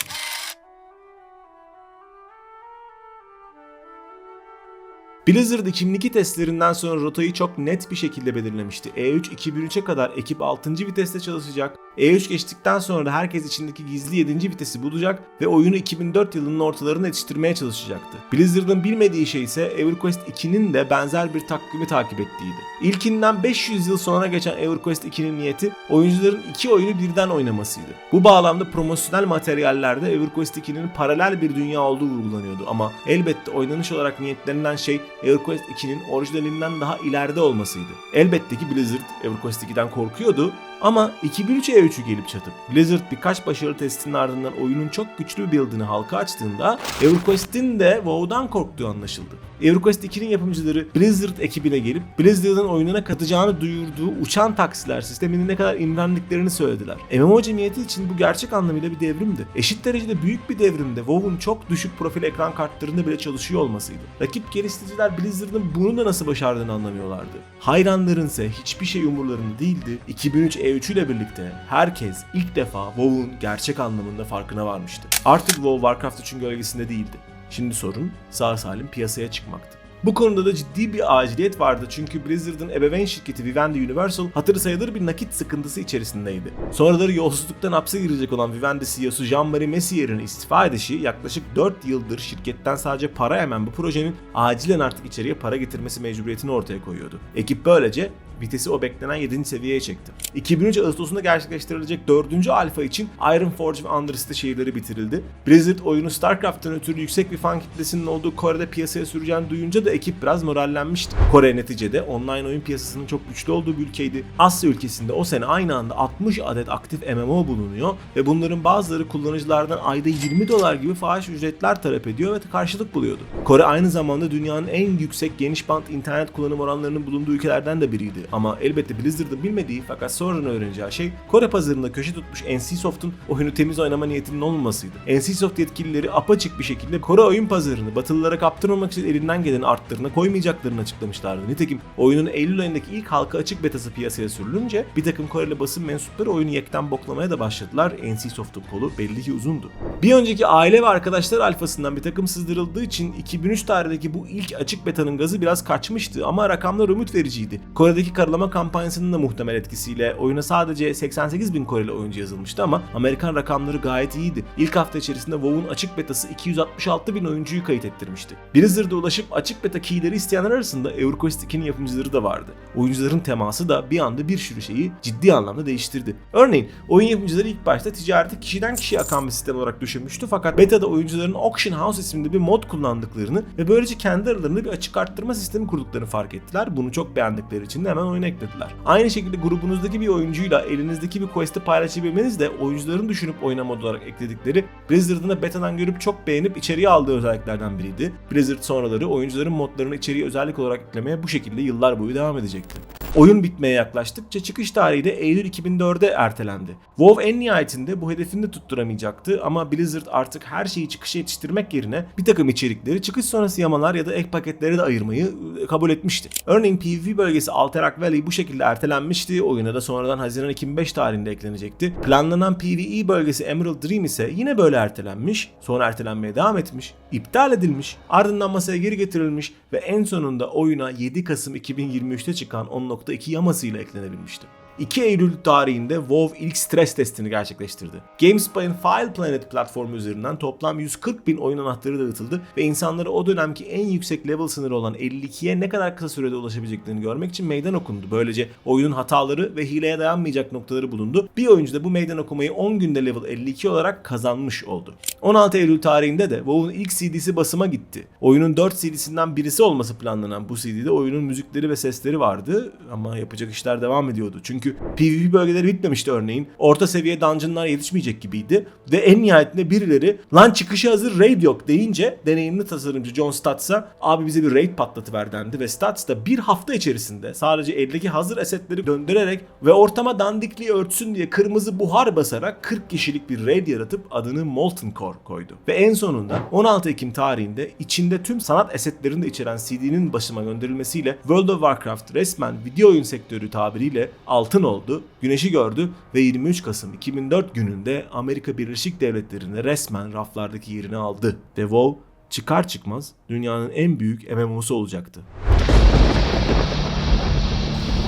Blizzard 2002 testlerinden sonra rotayı çok net bir şekilde belirlemişti. E3 2003'e kadar ekip 6. viteste çalışacak. E3 geçtikten sonra da herkes içindeki gizli 7. vitesi bulacak ve oyunu 2004 yılının ortalarına yetiştirmeye çalışacaktı. Blizzard'ın bilmediği şey ise EverQuest 2'nin de benzer bir takvimi takip ettiğiydi. İlkinden 500 yıl sonra geçen EverQuest 2'nin niyeti oyuncuların iki oyunu birden oynamasıydı. Bu bağlamda promosyonel materyallerde EverQuest 2'nin paralel bir dünya olduğu vurgulanıyordu ama elbette oynanış olarak niyetlerinden şey EverQuest 2'nin orijinalinden daha ileride olmasıydı. Elbette ki Blizzard EverQuest 2'den korkuyordu ama 2003 E3'ü gelip çatıp Blizzard birkaç başarılı testinin ardından oyunun çok güçlü bir build'ini halka açtığında EverQuest'in de WoW'dan korktuğu anlaşıldı. EverQuest 2'nin yapımcıları Blizzard ekibine gelip Blizzard'ın oyununa katacağını duyurduğu uçan taksiler sisteminin ne kadar imrendiklerini söylediler. MMO cemiyeti için bu gerçek anlamıyla bir devrimdi. Eşit derecede büyük bir devrimde WoW'un çok düşük profil ekran kartlarında bile çalışıyor olmasıydı. Rakip geliştiriciler Blizzard'ın bunu da nasıl başardığını anlamıyorlardı. Hayranların ise hiçbir şey umurlarında değildi. 2003 E3 ile birlikte herkes ilk defa WoW'un gerçek anlamında farkına varmıştı. Artık WoW Warcraft 3'ün gölgesinde değildi. Şimdi sorun sağ salim piyasaya çıkmaktı. Bu konuda da ciddi bir aciliyet vardı çünkü Blizzard'ın ebeveyn şirketi Vivendi Universal hatırı sayılır bir nakit sıkıntısı içerisindeydi. Sonraları yolsuzluktan hapse girecek olan Vivendi CEO'su Jean-Marie Messier'in istifa edişi yaklaşık 4 yıldır şirketten sadece para yemen bu projenin acilen artık içeriye para getirmesi mecburiyetini ortaya koyuyordu. Ekip böylece vitesi o beklenen 7. seviyeye çekti. 2003 Ağustos'unda gerçekleştirilecek 4. alfa için Ironforge ve Undercity şehirleri bitirildi. Blizzard oyunu StarCraft'tan ötürü yüksek bir fan kitlesinin olduğu Kore'de piyasaya süreceğini duyunca da ekip biraz morallenmişti. Kore neticede online oyun piyasasının çok güçlü olduğu bir ülkeydi. Asya ülkesinde o sene aynı anda 60 adet aktif MMO bulunuyor ve bunların bazıları kullanıcılardan ayda $20 gibi fahiş ücretler talep ediyor ve karşılık buluyordu. Kore aynı zamanda dünyanın en yüksek geniş bant internet kullanım oranlarının bulunduğu ülkelerden de biriydi. Ama elbette Blizzard'ın bilmediği fakat sonradan öğreneceği şey Kore pazarında köşe tutmuş NCSoft'un oyunu temiz oynama niyetinin olmamasıydı. NCSoft yetkilileri apaçık bir şekilde Kore oyun pazarını Batılılara kaptırmamak için elinden gelen artlarına koymayacaklarını açıklamışlardı. Nitekim oyunun Eylül ayındaki ilk halka açık betası piyasaya sürülünce bir takım Koreli basın mensupları oyunu yekten boklamaya da başladılar. NCSoft'un kolu belli ki uzundu. Bir önceki aile ve arkadaşlar alfasından bir takım sızdırıldığı için 2003 tarihindeki bu ilk açık betanın gazı biraz kaçmıştı ama rakamlar umut vericiydi. Kore'deki karalama kampanyasının da muhtemel etkisiyle oyuna sadece 88 bin Koreli oyuncu yazılmıştı ama Amerikan rakamları gayet iyiydi. İlk hafta içerisinde WoW'un açık betası 266 bin oyuncuyu kayıt ettirmişti. Blizzard'a ulaşıp açık beta keyleri isteyenler arasında EverQuest 2'nin yapımcıları da vardı. Oyuncuların teması da bir anda bir sürü şeyi ciddi anlamda değiştirdi. Örneğin oyun yapımcıları ilk başta ticareti kişiden kişiye akan bir sistem olarak düşünmüştü fakat beta'da oyuncuların Auction House isimli bir mod kullandıklarını ve böylece kendi aralarında bir açık arttırma sistemi kurduklarını fark ettiler. Bunu çok beğendikleri için de hemen oyuna eklediler. Aynı şekilde grubunuzdaki bir oyuncuyla elinizdeki bir quest'i paylaşabilmeniz de oyuncuların düşünüp oyuna mod olarak ekledikleri Blizzard'ın da beta'dan görüp çok beğenip içeriye aldığı özelliklerden biriydi. Blizzard sonraları oyuncuların modlarını içeriye özellik olarak eklemeye bu şekilde yıllar boyu devam edecekti. Oyun bitmeye yaklaştıkça çıkış tarihi de Eylül 2004'e ertelendi. WoW en nihayetinde bu hedefini de tutturamayacaktı ama Blizzard artık her şeyi çıkışa yetiştirmek yerine bir takım içerikleri çıkış sonrası yamalar ya da ek paketlere de ayırmayı kabul etmişti. Örneğin PvP bölgesi Alterac Valley bu şekilde ertelenmişti. Oyuna da sonradan Haziran 2005 tarihinde eklenecekti. Planlanan PvE bölgesi Emerald Dream ise yine böyle ertelenmiş, sonra ertelenmeye devam etmiş, iptal edilmiş, ardından masaya geri getirilmiş ve en sonunda oyuna 7 Kasım 2023'te çıkan 10.2 yamasıyla eklenebilmişti. 2 Eylül tarihinde WoW ilk stres testini gerçekleştirdi. GameSpy'ın File Planet platformu üzerinden toplam 140 bin oyun anahtarı dağıtıldı ve insanlara o dönemki en yüksek level sınırı olan 52'ye ne kadar kısa sürede ulaşabileceklerini görmek için meydan okundu. Böylece oyunun hataları ve hileye dayanmayacak noktaları bulundu. Bir oyuncu da bu meydan okumayı 10 günde level 52 olarak kazanmış oldu. 16 Eylül tarihinde de WoW'un ilk CD'si basıma gitti. Oyunun 4 CD'sinden birisi olması planlanan bu CD'de oyunun müzikleri ve sesleri vardı ama yapacak işler devam ediyordu. Çünkü PvP bölgeleri bitmemişti örneğin. Orta seviye dungeonlar yetişmeyecek gibiydi. Ve en nihayetinde birileri lan çıkışa hazır raid yok deyince deneyimli tasarımcı John Statz'a abi bize bir raid patlatıver dendi ve Statz da bir hafta içerisinde sadece eldeki hazır asetleri döndürerek ve ortama dandikliği örtsün diye kırmızı buhar basarak 40 kişilik bir raid yaratıp adını Molten Core koydu. Ve en sonunda 16 Ekim tarihinde içinde tüm sanat esetlerini de içeren CD'nin başıma gönderilmesiyle World of Warcraft resmen video oyun sektörü tabiriyle altın oldu, güneşi gördü ve 23 Kasım 2004 gününde Amerika Birleşik Devletleri'nde resmen raflardaki yerini aldı ve WoW çıkar çıkmaz dünyanın en büyük MMO'su olacaktı.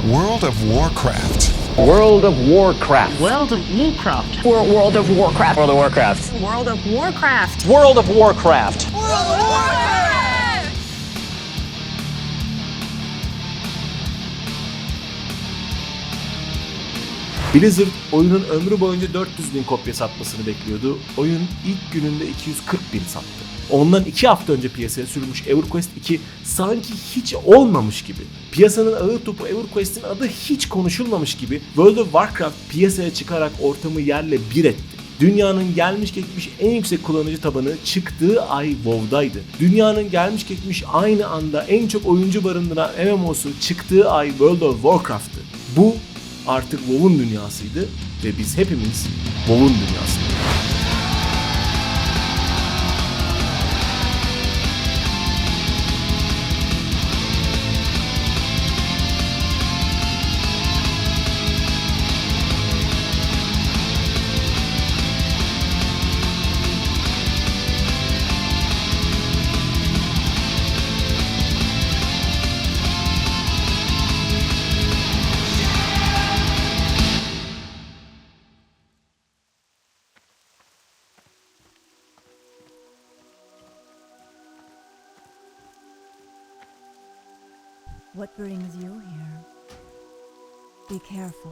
World of Warcraft. World of Warcraft. World of Warcraft. World of Warcraft. World of Warcraft. World of Warcraft. World of Warcraft. Blizzard oyunun ömrü boyunca 400 bin kopya satmasını bekliyordu. Oyun ilk gününde 240 bin sattı. Ondan 2 hafta önce piyasaya sürülmüş EverQuest 2 sanki hiç olmamış gibi. Piyasanın ağır topu EverQuest'in adı hiç konuşulmamış gibi World of Warcraft piyasaya çıkarak ortamı yerle bir etti. Dünyanın gelmiş geçmiş en yüksek kullanıcı tabanı çıktığı ay WoW'daydı. Dünyanın gelmiş geçmiş aynı anda en çok oyuncu barındıran MMO'su çıktığı ay World of Warcraft'tı. Bu artık WoW'un dünyasıydı ve biz hepimiz WoW'un dünyasındaydık. What brings you here? Be careful.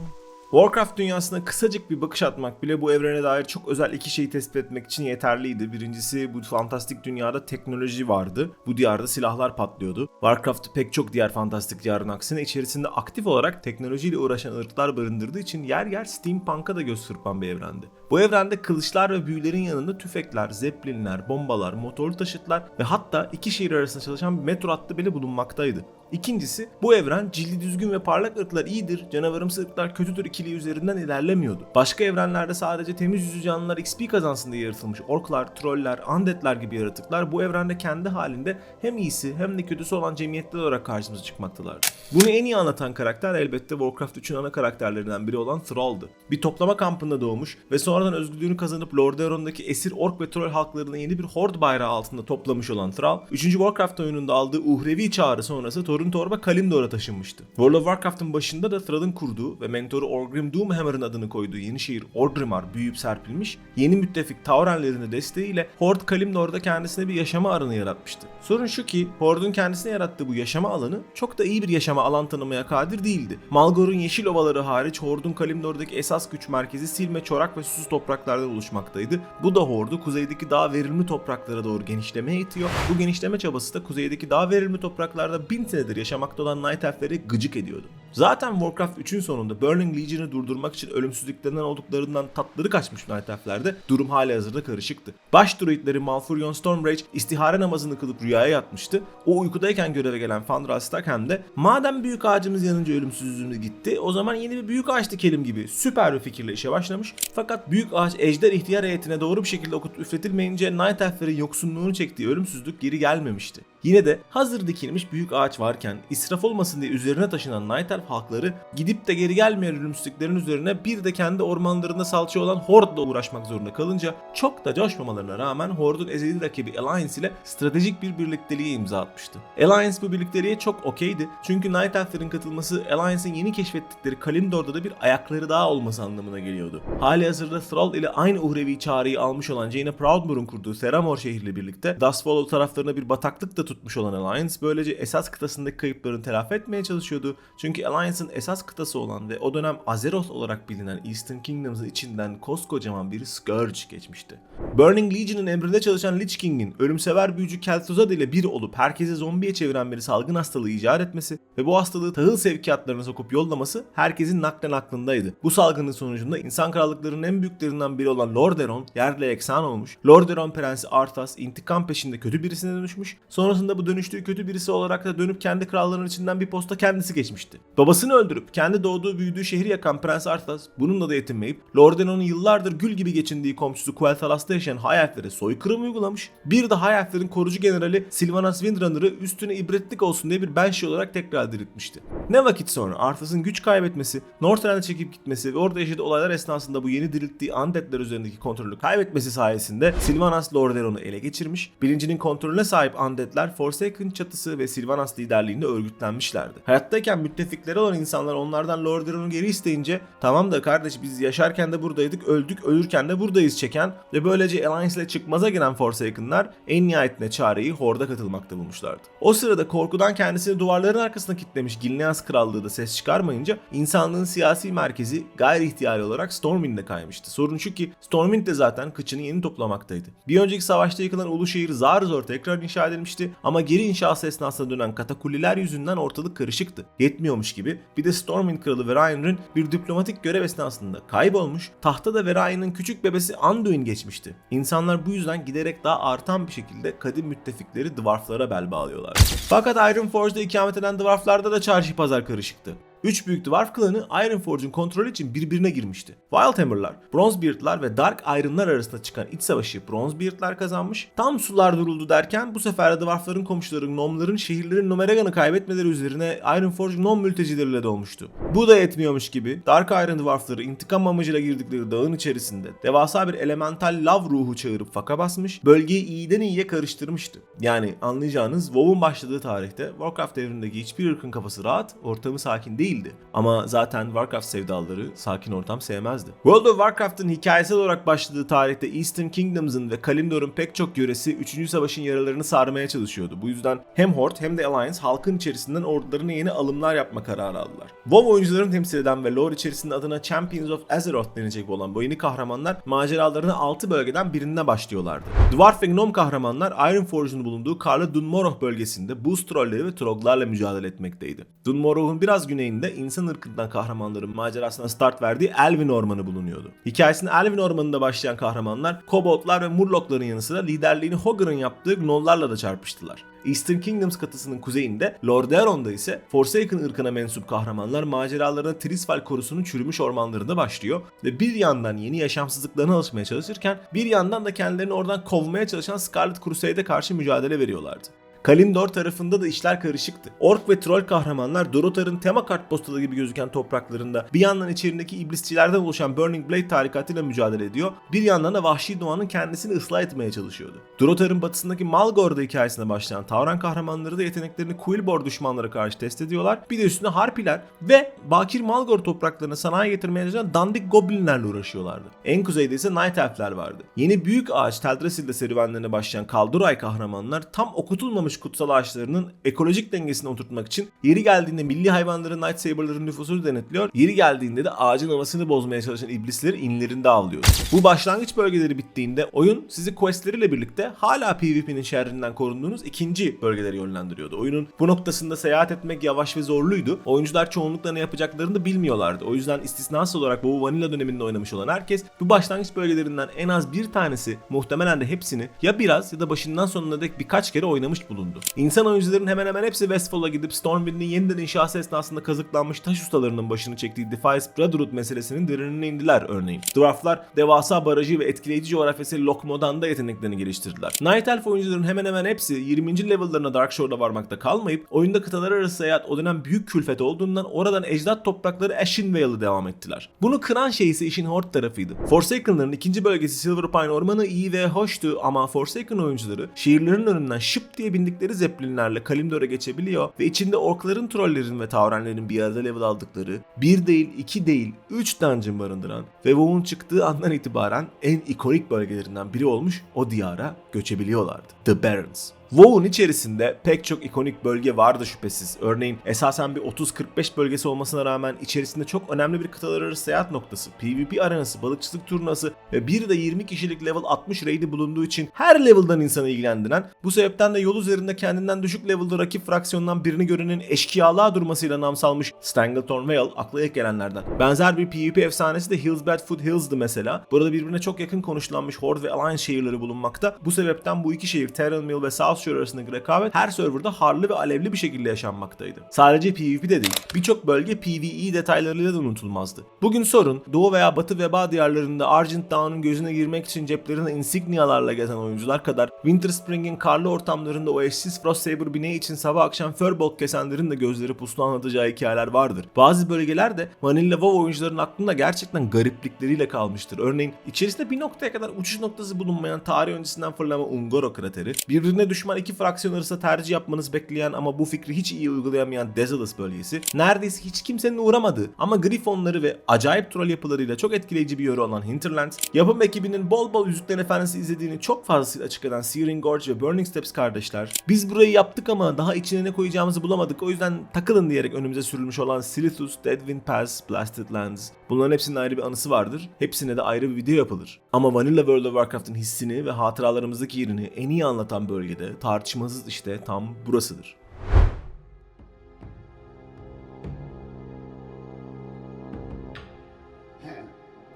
Warcraft dünyasına kısacık bir bakış atmak bile bu evrene dair çok özel iki şeyi tespit etmek için yeterliydi. Birincisi bu fantastik dünyada teknoloji vardı. Bu diyarda silahlar patlıyordu. Warcraft pek çok diğer fantastik diyarın aksine içerisinde aktif olarak teknolojiyle uğraşan ırklar barındırdığı için yer yer steampunk'a da göz kırpan bir evrendi. Bu evrende kılıçlar ve büyülerin yanında tüfekler, zeppelinler, bombalar, motorlu taşıtlar ve hatta iki şehir arasında çalışan bir metro hattı bile bulunmaktaydı. İkincisi, bu evren cildi düzgün ve parlak ırklar iyidir, canavarımsı ırklar kötüdür ikiliği üzerinden ilerlemiyordu. Başka evrenlerde sadece temiz yüzlü canlılar XP kazansın diye yaratılmış orklar, troller, undeadler gibi yaratıklar bu evrende kendi halinde hem iyisi hem de kötüsü olan cemiyetler olarak karşımıza çıkmaktalardı. Bunu en iyi anlatan karakter elbette Warcraft 3'ün ana karakterlerinden biri olan Thrall'dı. Bir toplama kampında doğmuş ve sonradan özgürlüğünü kazanıp Lordaeron'daki esir ork ve troll halklarını yeni bir horde bayrağı altında toplamış olan Thrall, 3. Warcraft oyununda aldığı uhrevi çağrı sonrası torun torba Kalimdor'a taşınmıştı. World of Warcraft'ın başında da Thrall'ın kurduğu ve mentoru Orgrim Doomhammer'ın adını koyduğu yeni şehir Orgrimmar büyüyüp serpilmiş, yeni müttefik Tauren'lerin de desteğiyle Horde Kalimdor'da kendisine bir yaşama alanı yaratmıştı. Sorun şu ki Horde'un kendisine yarattığı bu yaşama alanı çok da iyi bir yaşama alan tanımaya kadir değildi. Malgor'un yeşil ovaları hariç Horde'un Kalimdor'daki esas güç merkezi silme, çorak ve susuz topraklardan oluşmaktaydı. Bu da Horde'u kuzeydeki daha verimli topraklara doğru genişlemeye itiyor. Bu genişleme çabası da kuzeydeki daha verimli topraklarda 1000 senedir yaşamakta olan Night Elf'leri gıcık ediyordu. Zaten Warcraft 3'ün sonunda Burning Legion'ı durdurmak için ölümsüzlüklerinden olduklarından tatları kaçmış Night Elf'lerde durum halihazırda karışıktı. Baş druidleri Malfurion Stormrage istihare namazını kılıp rüyaya yatmıştı. O uykudayken göreve gelen Fandral Starkham de madem büyük ağacımız yanınca ölümsüzlüğümüz gitti o zaman yeni bir büyük ağaç dikelim gibi süper bir fikirle işe başlamış. Fakat büyük ağaç ejder ihtiyar heyetine doğru bir şekilde okutup üfletilmeyince Night Elf'lerin yoksunluğunu çektiği ölümsüzlük geri gelmemişti. Yine de hazır dikilmiş büyük ağaç varken israf olmasın diye üzerine taşınan Night Elf halkları gidip de geri gelmeyen ölümsüzlüklerin üzerine bir de kendi ormanlarında salça olan Horde'la uğraşmak zorunda kalınca çok da coşmamalarına rağmen Horde'un ezeli rakibi Alliance ile stratejik bir birlikteliğe imza atmıştı. Alliance bu birlikteliğe çok okeydi çünkü Night Elf'lerin katılması Alliance'ın yeni keşfettikleri Kalimdor'da da bir ayakları daha olması anlamına geliyordu. Halihazırda Thrall ile aynı uhrevi çağrıyı almış olan Jaina Proudmoore'un kurduğu Theramore şehriyle birlikte Dustfall taraflarına bir bataklık da tutmuş olan Alliance böylece esas kıtasındaki kayıplarını telafi etmeye çalışıyordu. Çünkü Alliance'ın esas kıtası olan ve o dönem Azeroth olarak bilinen Eastern Kingdoms'ın içinden koskocaman bir Scourge geçmişti. Burning Legion'ın emrinde çalışan Lich King'in ölümsever büyücü Kel'Thuzad ile bir olup herkesi zombiye çeviren bir salgın hastalığı icat etmesi ve bu hastalığı tahıl sevkiyatlarına sokup yollaması herkesin naklen aklındaydı. Bu salgının sonucunda insan krallıklarının en büyüklerinden biri olan Lordaeron yerle yeksan olmuş. Lordaeron Prensi Arthas intikam peşinde kötü birisine dönüşmüş. Sonrasında bu dönüştüğü kötü birisi olarak da dönüp kendi krallarının içinden bir posta kendisi geçmişti. Babasını öldürüp kendi doğduğu büyüdüğü şehri yakan Prens Arthas bununla da yetinmeyip Lordaeron'un yıllardır gül gibi geçindiği komşusu Quel'Thalas'ta yaşayan High Elf'lere soykırım uygulamış. Bir de High Elf'lerin korucu generali Sylvanas Windrunner'ı üstüne ibretlik olsun diye bir Banshee olarak tekrar diriltmişti. Ne vakit sonra Arthas'ın güç kaybetmesi, Northrend'e çekip gitmesi ve orada yaşadığı olaylar esnasında bu yeni dirilttiği Undead'ler üzerindeki kontrolü kaybetmesi sayesinde Sylvanas Lordaeron'u ele geçirmiş. Bilincinin kontrolüne sahip Undead'ler Forsaken çatısı ve Sylvanas liderliğinde örgütlenmişlerdi. Hayattayken müttefikleri olan insanlar onlardan Lordaeron'u geri isteyince tamam da kardeş biz yaşarken de buradaydık, öldük, ölürken de buradayız çeken ve böylece Alliance ile çıkmaza giren Forsaken'lar en nihayetinde çareyi Horde'a katılmakta bulmuşlardı. O sırada korkudan kendisini duvarların arkasına kilitlemiş Gilneas Krallığı da ses çıkarmayınca insanlığın siyasi merkezi gayri ihtiyari olarak Stormwind'e kaymıştı. Sorun şu ki Stormwind de zaten kıçını yeni toplamaktaydı. Bir önceki savaşta yıkılan ulu şehir zar zor tekrar inşa edilmişti ama geri inşası esnasında dönen katakulliler yüzünden ortalık karışıktı. Yetmiyormuş gibi bir de Stormwind Kralı Verain'in bir diplomatik görev esnasında kaybolmuş, tahta da Verain'in küçük bebesi Anduin geçmişti. İnsanlar bu yüzden giderek daha artan bir şekilde kadim müttefikleri dwarflara bel bağlıyorlar. Fakat Ironforge'da ikamet eden dwarflarda da çarşı pazar karışıktı. 3 büyük dwarf klanı Ironforge'un kontrolü için birbirine girmişti. Wildhammer'lar, Bronzebeard'lar ve Dark Iron'lar arasında çıkan iç savaşı Bronzebeard'lar kazanmış. Tam sular duruldu derken bu sefer de dwarfların komşuları Gnomların şehirlerin Numeregan'ı kaybetmeleri üzerine Ironforge Gnome mültecileriyle dolmuştu. Bu da yetmiyormuş gibi Dark Iron dwarfları intikam amacıyla girdikleri dağın içerisinde devasa bir elemental lav ruhu çağırıp faka basmış, bölgeyi iyiden iyiye karıştırmıştı. Yani anlayacağınız WoW'un başladığı tarihte Warcraft devrindeki hiçbir ırkın kafası rahat, ortamı sakin değildi. Ama zaten Warcraft sevdalıları sakin ortam sevmezdi. World of Warcraft'ın hikayesel olarak başladığı tarihte Eastern Kingdoms'ın ve Kalimdor'un pek çok yöresi 3. Savaşın yaralarını sarmaya çalışıyordu. Bu yüzden hem Horde hem de Alliance halkın içerisinden ordularına yeni alımlar yapma kararı aldılar. WoW oyuncularını temsil eden ve lore içerisinde adına Champions of Azeroth denecek olan bu yeni kahramanlar maceralarına 6 bölgeden birinde başlıyorlardı. Dwarf ve Gnome kahramanlar Ironforge'un bulunduğu karlı Dunmorrow bölgesinde buz trolleri ve troglarla mücadele etmekteydi. Dunmorrow'un biraz güneyinde dibinde insan ırkından kahramanların macerasına start verdiği Elwyn Ormanı bulunuyordu. Hikayesinde Elwyn Ormanı'nda başlayan kahramanlar koboldlar ve murlokların yanı sıra liderliğini Hoggar'ın yaptığı gnollarla da çarpıştılar. Eastern Kingdoms kıtasının kuzeyinde Lordaeron'da ise Forsaken ırkına mensup kahramanlar maceralarına Trisfal korusunun çürümüş ormanlarında başlıyor ve bir yandan yeni yaşamsızlıklarına alışmaya çalışırken bir yandan da kendilerini oradan kovmaya çalışan Scarlet Crusade'e karşı mücadele veriyorlardı. Kalimdor tarafında da işler karışıktı. Ork ve troll kahramanlar Durotar'ın tema kartpostalı gibi gözüken topraklarında bir yandan içerideki iblisçilerden oluşan Burning Blade tarikatıyla mücadele ediyor, bir yandan da vahşi doğanın kendisini ıslah etmeye çalışıyordu. Durotar'ın batısındaki Malgor'da hikayesine başlayan Tauren kahramanları da yeteneklerini Quillbor düşmanlara karşı test ediyorlar. Bir de üstüne Harpiler ve bakir Malgor topraklarına sanayi getirmeye çalışan dandik goblinlerle uğraşıyorlardı. En kuzeyde ise Night Elf'ler vardı. Yeni büyük ağaç Teldrassil'de serüvenlerine başlayan Kalduray kahramanlar tam okutulmamış kutsal ağaçlarının ekolojik dengesini oturtmak için yeri geldiğinde milli hayvanların Night Saber'ların nüfusunu denetliyor, yeri geldiğinde de ağacın havasını bozmaya çalışan iblisleri inlerinde avlıyordu. Bu başlangıç bölgeleri bittiğinde oyun sizi questleriyle birlikte hala PvP'nin şerrinden korunduğunuz ikinci bölgelere yönlendiriyordu. Oyunun bu noktasında seyahat etmek yavaş ve zorluydu. Oyuncular çoğunlukla ne yapacaklarını da bilmiyorlardı. O yüzden istisnasız olarak bu Vanilla döneminde oynamış olan herkes bu başlangıç bölgelerinden en az bir tanesi, muhtemelen de hepsini ya biraz ya da başından sonuna dek birkaç kere oynamış bulundu. İnsan oyuncuların hemen hemen hepsi Westfall'a gidip Stormwind'in yeniden inşası esnasında kazıklanmış taş ustalarının başını çektiği Defias Brotherhood meselesinin derinine indiler örneğin. Dwarflar devasa barajı ve etkileyici coğrafyası Lokmodan'da yeteneklerini geliştirdiler. Night Elf oyuncuların hemen hemen hepsi 20. level'larına Darkshore'da varmakta kalmayıp oyunda kıtalar arası seyahat o dönem büyük külfet olduğundan oradan ecdat toprakları Ashen Vale'a devam ettiler. Bunu kıran şey ise işin Horde tarafıydı. Forsaken'ların ikinci bölgesi Silverpine Ormanı iyi ve hoştu ama Forsaken oyuncuları şehirlerin önünden şıp diye bindikleri zeppelinlerle Kalimdor'a geçebiliyor ve içinde orkların, trollerin ve taurenlerin bir arada level aldıkları, bir değil, iki değil, 3 dungeon barındıran ve WoW'un çıktığı andan itibaren en ikonik bölgelerinden biri olmuş o diyara göçebiliyorlardı. The Barrens. WoW'un içerisinde pek çok ikonik bölge vardı şüphesiz. Örneğin esasen bir 30-45 bölgesi olmasına rağmen içerisinde çok önemli bir kıtalar arası seyahat noktası, PvP arenası, balıkçılık turnuvası ve bir de 20 kişilik level 60 raid'i bulunduğu için her level'dan insanı ilgilendiren, bu sebepten de yol üzerinde kendinden düşük level'da rakip fraksiyondan birini görenin eşkıyalığa durmasıyla nam salmış Stranglethorn Vale akla ilk gelenlerden. Benzer bir PvP efsanesi de Hillsbad Hills'dı mesela. Burada birbirine çok yakın konuşlanmış Horde ve Alliance şehirleri bulunmakta. Bu sebepten bu iki şehir Terranmeal ve South Shore arasındaki rekabet her serverda harlı ve alevli bir şekilde yaşanmaktaydı. Sadece PvP'de değil, birçok bölge PvE detaylarıyla da unutulmazdı. Bugün sorun, Doğu veya Batı veba diyarlarında Argent Dawn'un gözüne girmek için ceplerine insignialarla gezen oyuncular kadar Winter Spring'in karlı ortamlarında o eşsiz Frostsaber bineği için sabah akşam Firbolg kesenlerin de gözleri puslu anlatacağı hikayeler vardır. Bazı bölgeler de Vanilla WoW oyuncuların aklında gerçekten gariplikleriyle kalmıştır. Örneğin içerisinde bir noktaya kadar uçuş noktası bulunmayan tarih öncesinden fırlama Ungoro krateri, birbirine düşman iki fraksiyon arasında tercih yapmanız bekleyen ama bu fikri hiç iyi uygulayamayan Desolus bölgesi, neredeyse hiç kimsenin uğramadığı ama Grifonları ve acayip troll yapılarıyla çok etkileyici bir yörü olan Hinterlands, yapım ekibinin bol bol Yüzüklerin Efendisi izlediğini çok fazlasıyla açık eden Searing Gorge ve Burning Steps kardeşler, biz burayı yaptık ama daha içine ne koyacağımızı bulamadık, o yüzden takılın diyerek önümüze sürülmüş olan Silithus, Deadwind Pass, Blasted Lands, bunların hepsinin ayrı bir anısı vardır, hepsine de ayrı bir video yapılır. Ama Vanilla World of Warcraft'ın hissini ve hatıralarımızdaki yerini en iyi anlatan bölgede tartışmasız işte tam burasıdır.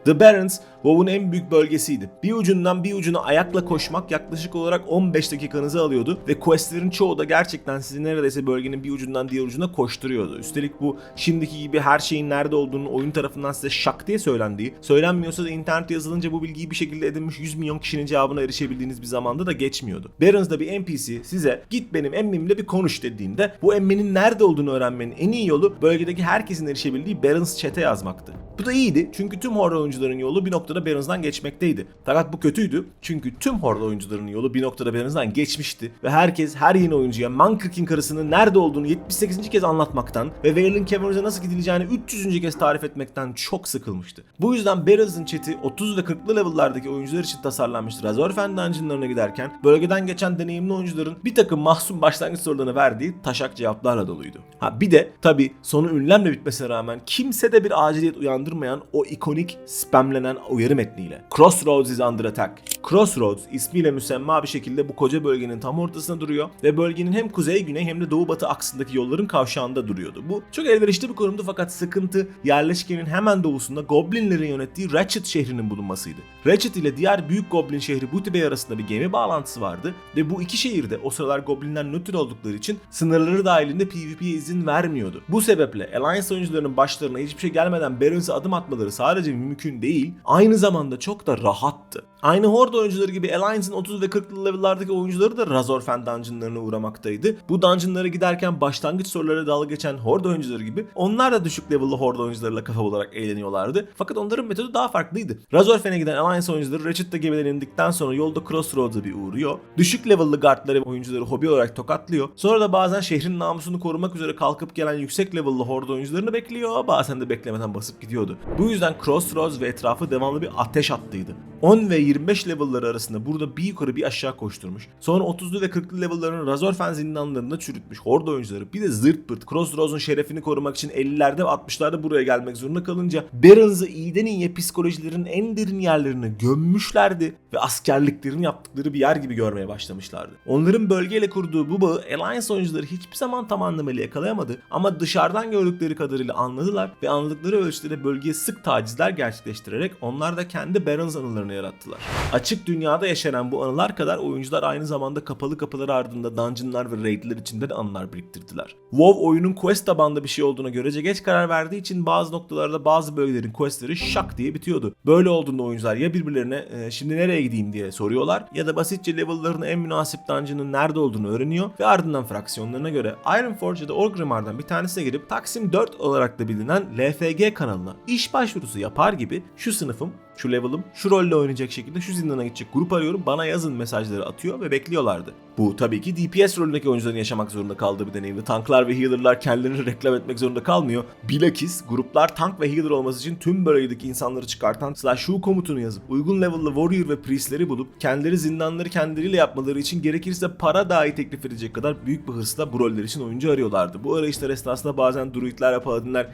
The Barrens, WoW'un en büyük bölgesiydi. Bir ucundan bir ucuna ayakla koşmak yaklaşık olarak 15 dakikanızı alıyordu ve questlerin çoğu da gerçekten sizi neredeyse bölgenin bir ucundan diğer ucuna koşturuyordu. Üstelik bu şimdiki gibi her şeyin nerede olduğunu oyun tarafından size şak diye söylendiği, söylenmiyorsa da internette yazılınca bu bilgiyi bir şekilde edinmiş 100 milyon kişinin cevabına erişebildiğiniz bir zamanda da geçmiyordu. Barrens'da bir NPC size git benim emmimle bir konuş dediğinde bu emminin nerede olduğunu öğrenmenin en iyi yolu bölgedeki herkesin erişebildiği Barrens chat'e yazmaktı. Bu da iyiydi çünkü tüm Horde oyuncuların yolu bir noktada Barrens'dan geçmekteydi. Fakat bu kötüydü çünkü tüm Horde oyuncuların yolu bir noktada Barrens'dan geçmişti ve herkes her yeni oyuncuya Mankirk'in karısının nerede olduğunu 78. kez anlatmaktan ve Vaelin Caverns'e nasıl gidileceğini 300. kez tarif etmekten çok sıkılmıştı. Bu yüzden Barrens'ın chat'i 30 ve 40'lı level'lardaki oyuncular için tasarlanmıştır. Razorfen dungeonlarına giderken bölgeden geçen deneyimli oyuncuların bir takım mahzun başlangıç sorularına verdiği taşak cevaplarla doluydu. Bir de tabi sonu ünlemle bitmesine rağmen kimsede bir aciliyet uyandırmayan o ikonik spamlenen uyarı metniyle. Crossroads is under attack. Crossroads ismiyle müsemma bir şekilde bu koca bölgenin tam ortasında duruyor ve bölgenin hem kuzey-güney hem de doğu-batı aksındaki yolların kavşağında duruyordu. Bu çok elverişli bir konumdu fakat sıkıntı yerleşkenin hemen doğusunda Goblinlerin yönettiği Ratchet şehrinin bulunmasıydı. Ratchet ile diğer büyük Goblin şehri Booty Bay arasında bir gemi bağlantısı vardı ve bu iki şehirde o sıralar Goblinler nötr oldukları için sınırları dahilinde PvP'ye izin vermiyordu. Bu sebeple Alliance oyuncularının başlarına hiçbir şey gelmeden Barrens'e adım atmaları sadece mümkün değil, aynı zamanda çok da rahattı. Aynı Horde oyuncuları gibi Alliance'ın 30 ve 40'lı level'lardaki oyuncuları da Razorfen dungeonlarına uğramaktaydı. Bu dungeonlara giderken başlangıç sorulara dalga geçen Horde oyuncuları gibi onlar da düşük level'lı Horde oyuncularıyla kafa olarak eğleniyorlardı. Fakat onların metodu daha farklıydı. Razorfen'e giden Alliance oyuncuları Ratchet'ta gemiden indikten sonra yolda Crossroads'a bir uğruyor. Düşük level'lı guardları oyuncuları hobi olarak tokatlıyor. Sonra da bazen şehrin namusunu korumak üzere kalkıp gelen yüksek level'lı Horde oyuncularını bekliyor. Bazen de beklemeden basıp gidiyordu. Bu yüzden Crossroads ve etrafı devamlı bir ateş hattıydı. 10 ve 25 level'ları arasında burada bir yukarı bir aşağı koşturmuş. Sonra 30'lu ve 40'lı level'ların Razorfen zindanlarında çürütmüş Horde oyuncuları bir de zırt pırt Crossroads'un şerefini korumak için 50'lerde ve 60'larda buraya gelmek zorunda kalınca Barrens'ı iyiden iyiye psikolojilerin en derin yerlerine gömmüşlerdi ve askerliklerini yaptıkları bir yer gibi görmeye başlamışlardı. Onların bölgeyle kurduğu bu bağı Alliance oyuncuları hiçbir zaman tam anlamıyla yakalayamadı ama dışarıdan gördükleri kadarıyla anladılar ve anladıkları ölçüde bölgeye sık tacizler gerçekleştirerek onlar da kendi Barrens anılarını yarattılar. Açık dünyada yaşanan bu anılar kadar oyuncular aynı zamanda kapalı kapılar ardında dungeonlar ve raidler içinde de anılar biriktirdiler. WoW oyunun quest tabanlı bir şey olduğuna görece geç karar verdiği için bazı noktalarda bazı bölgelerin questleri şak diye bitiyordu. Böyle olduğunda oyuncular ya birbirlerine şimdi nereye gideyim diye soruyorlar ya da basitçe level'ların en münasip dungeon'ın nerede olduğunu öğreniyor ve ardından fraksiyonlarına göre Ironforge ya da Orgrimmar'dan bir tanesine girip Taksim 4 olarak da bilinen LFG kanalına iş başvurusu yapar gibi şu sınıfım, şu level'ım, şu rolle oynayacak şekilde şu zindana gidecek grup arıyorum, bana yazın mesajları atıyor ve bekliyorlardı. Bu tabii ki DPS rolündeki oyuncuların yaşamak zorunda kaldığı bir deneyimdi. Tanklar ve healer'lar kendilerini reklam etmek zorunda kalmıyor. Bilakis gruplar tank ve healer olması için tüm bölgedeki insanları çıkartan /u komutunu yazıp uygun level'lı warrior ve priestleri bulup kendileri zindanları kendileriyle yapmaları için gerekirse para dahi teklif edecek kadar büyük bir hırsla bu roller için oyuncu arıyorlardı. Bu arayışlar esnasında bazen druidler ve paladinler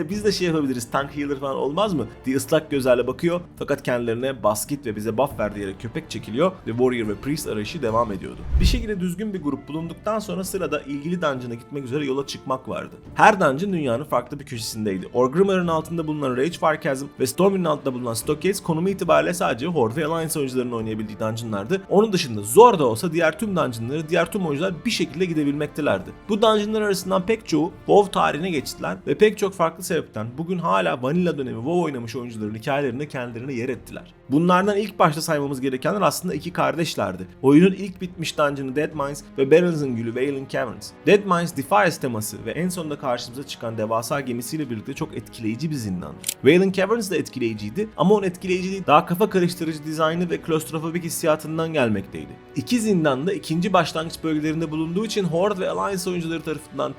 biz de şey yapabiliriz, tank healer falan olmaz mı diye ıslak gözlerle bakıyor. Fakat kendilerine basket ve bize buff ver diyerek köpek çekiliyor ve warrior ve priest arayışı devam ediyordu. Bir şekilde düzgün bir grup bulunduktan sonra sırada ilgili dungeon'a gitmek üzere yola çıkmak vardı. Her dungeon dünyanın farklı bir köşesindeydi. Orgrimmar'ın altında bulunan Ragefire Chasm ve Stormwind'in altında bulunan Stockades konumu itibariyle sadece Horde ve Alliance oyuncularının oynayabildiği dungeonlardı. Onun dışında zor da olsa diğer tüm dungeonları diğer tüm oyuncular bir şekilde gidebilmektelerdi. Bu dungeonlar arasından pek çoğu WoW tarihine geçtiler ve pek çok farklı sebepten bugün hala Vanilla dönemi WoW oynamış oyuncuların hikayelerinde kendilerine yer ettiler. Bunlardan ilk başta saymamız gerekenler aslında iki kardeşlerdi. Oyunun ilk bitmiş dungeon'ı Deadmines ve Barrens'ın gülü Wailing Caverns. Deadmines Defiance teması ve en sonunda karşımıza çıkan devasa gemisiyle birlikte çok etkileyici bir zindandı. Wailing Caverns de etkileyiciydi ama onun etkileyiciliği daha kafa karıştırıcı dizaynı ve klostrofobik hissiyatından gelmekteydi. İki zindan da ikinci başlangıç bölgelerinde bulunduğu için Horde ve Alliance oyuncuları tarafından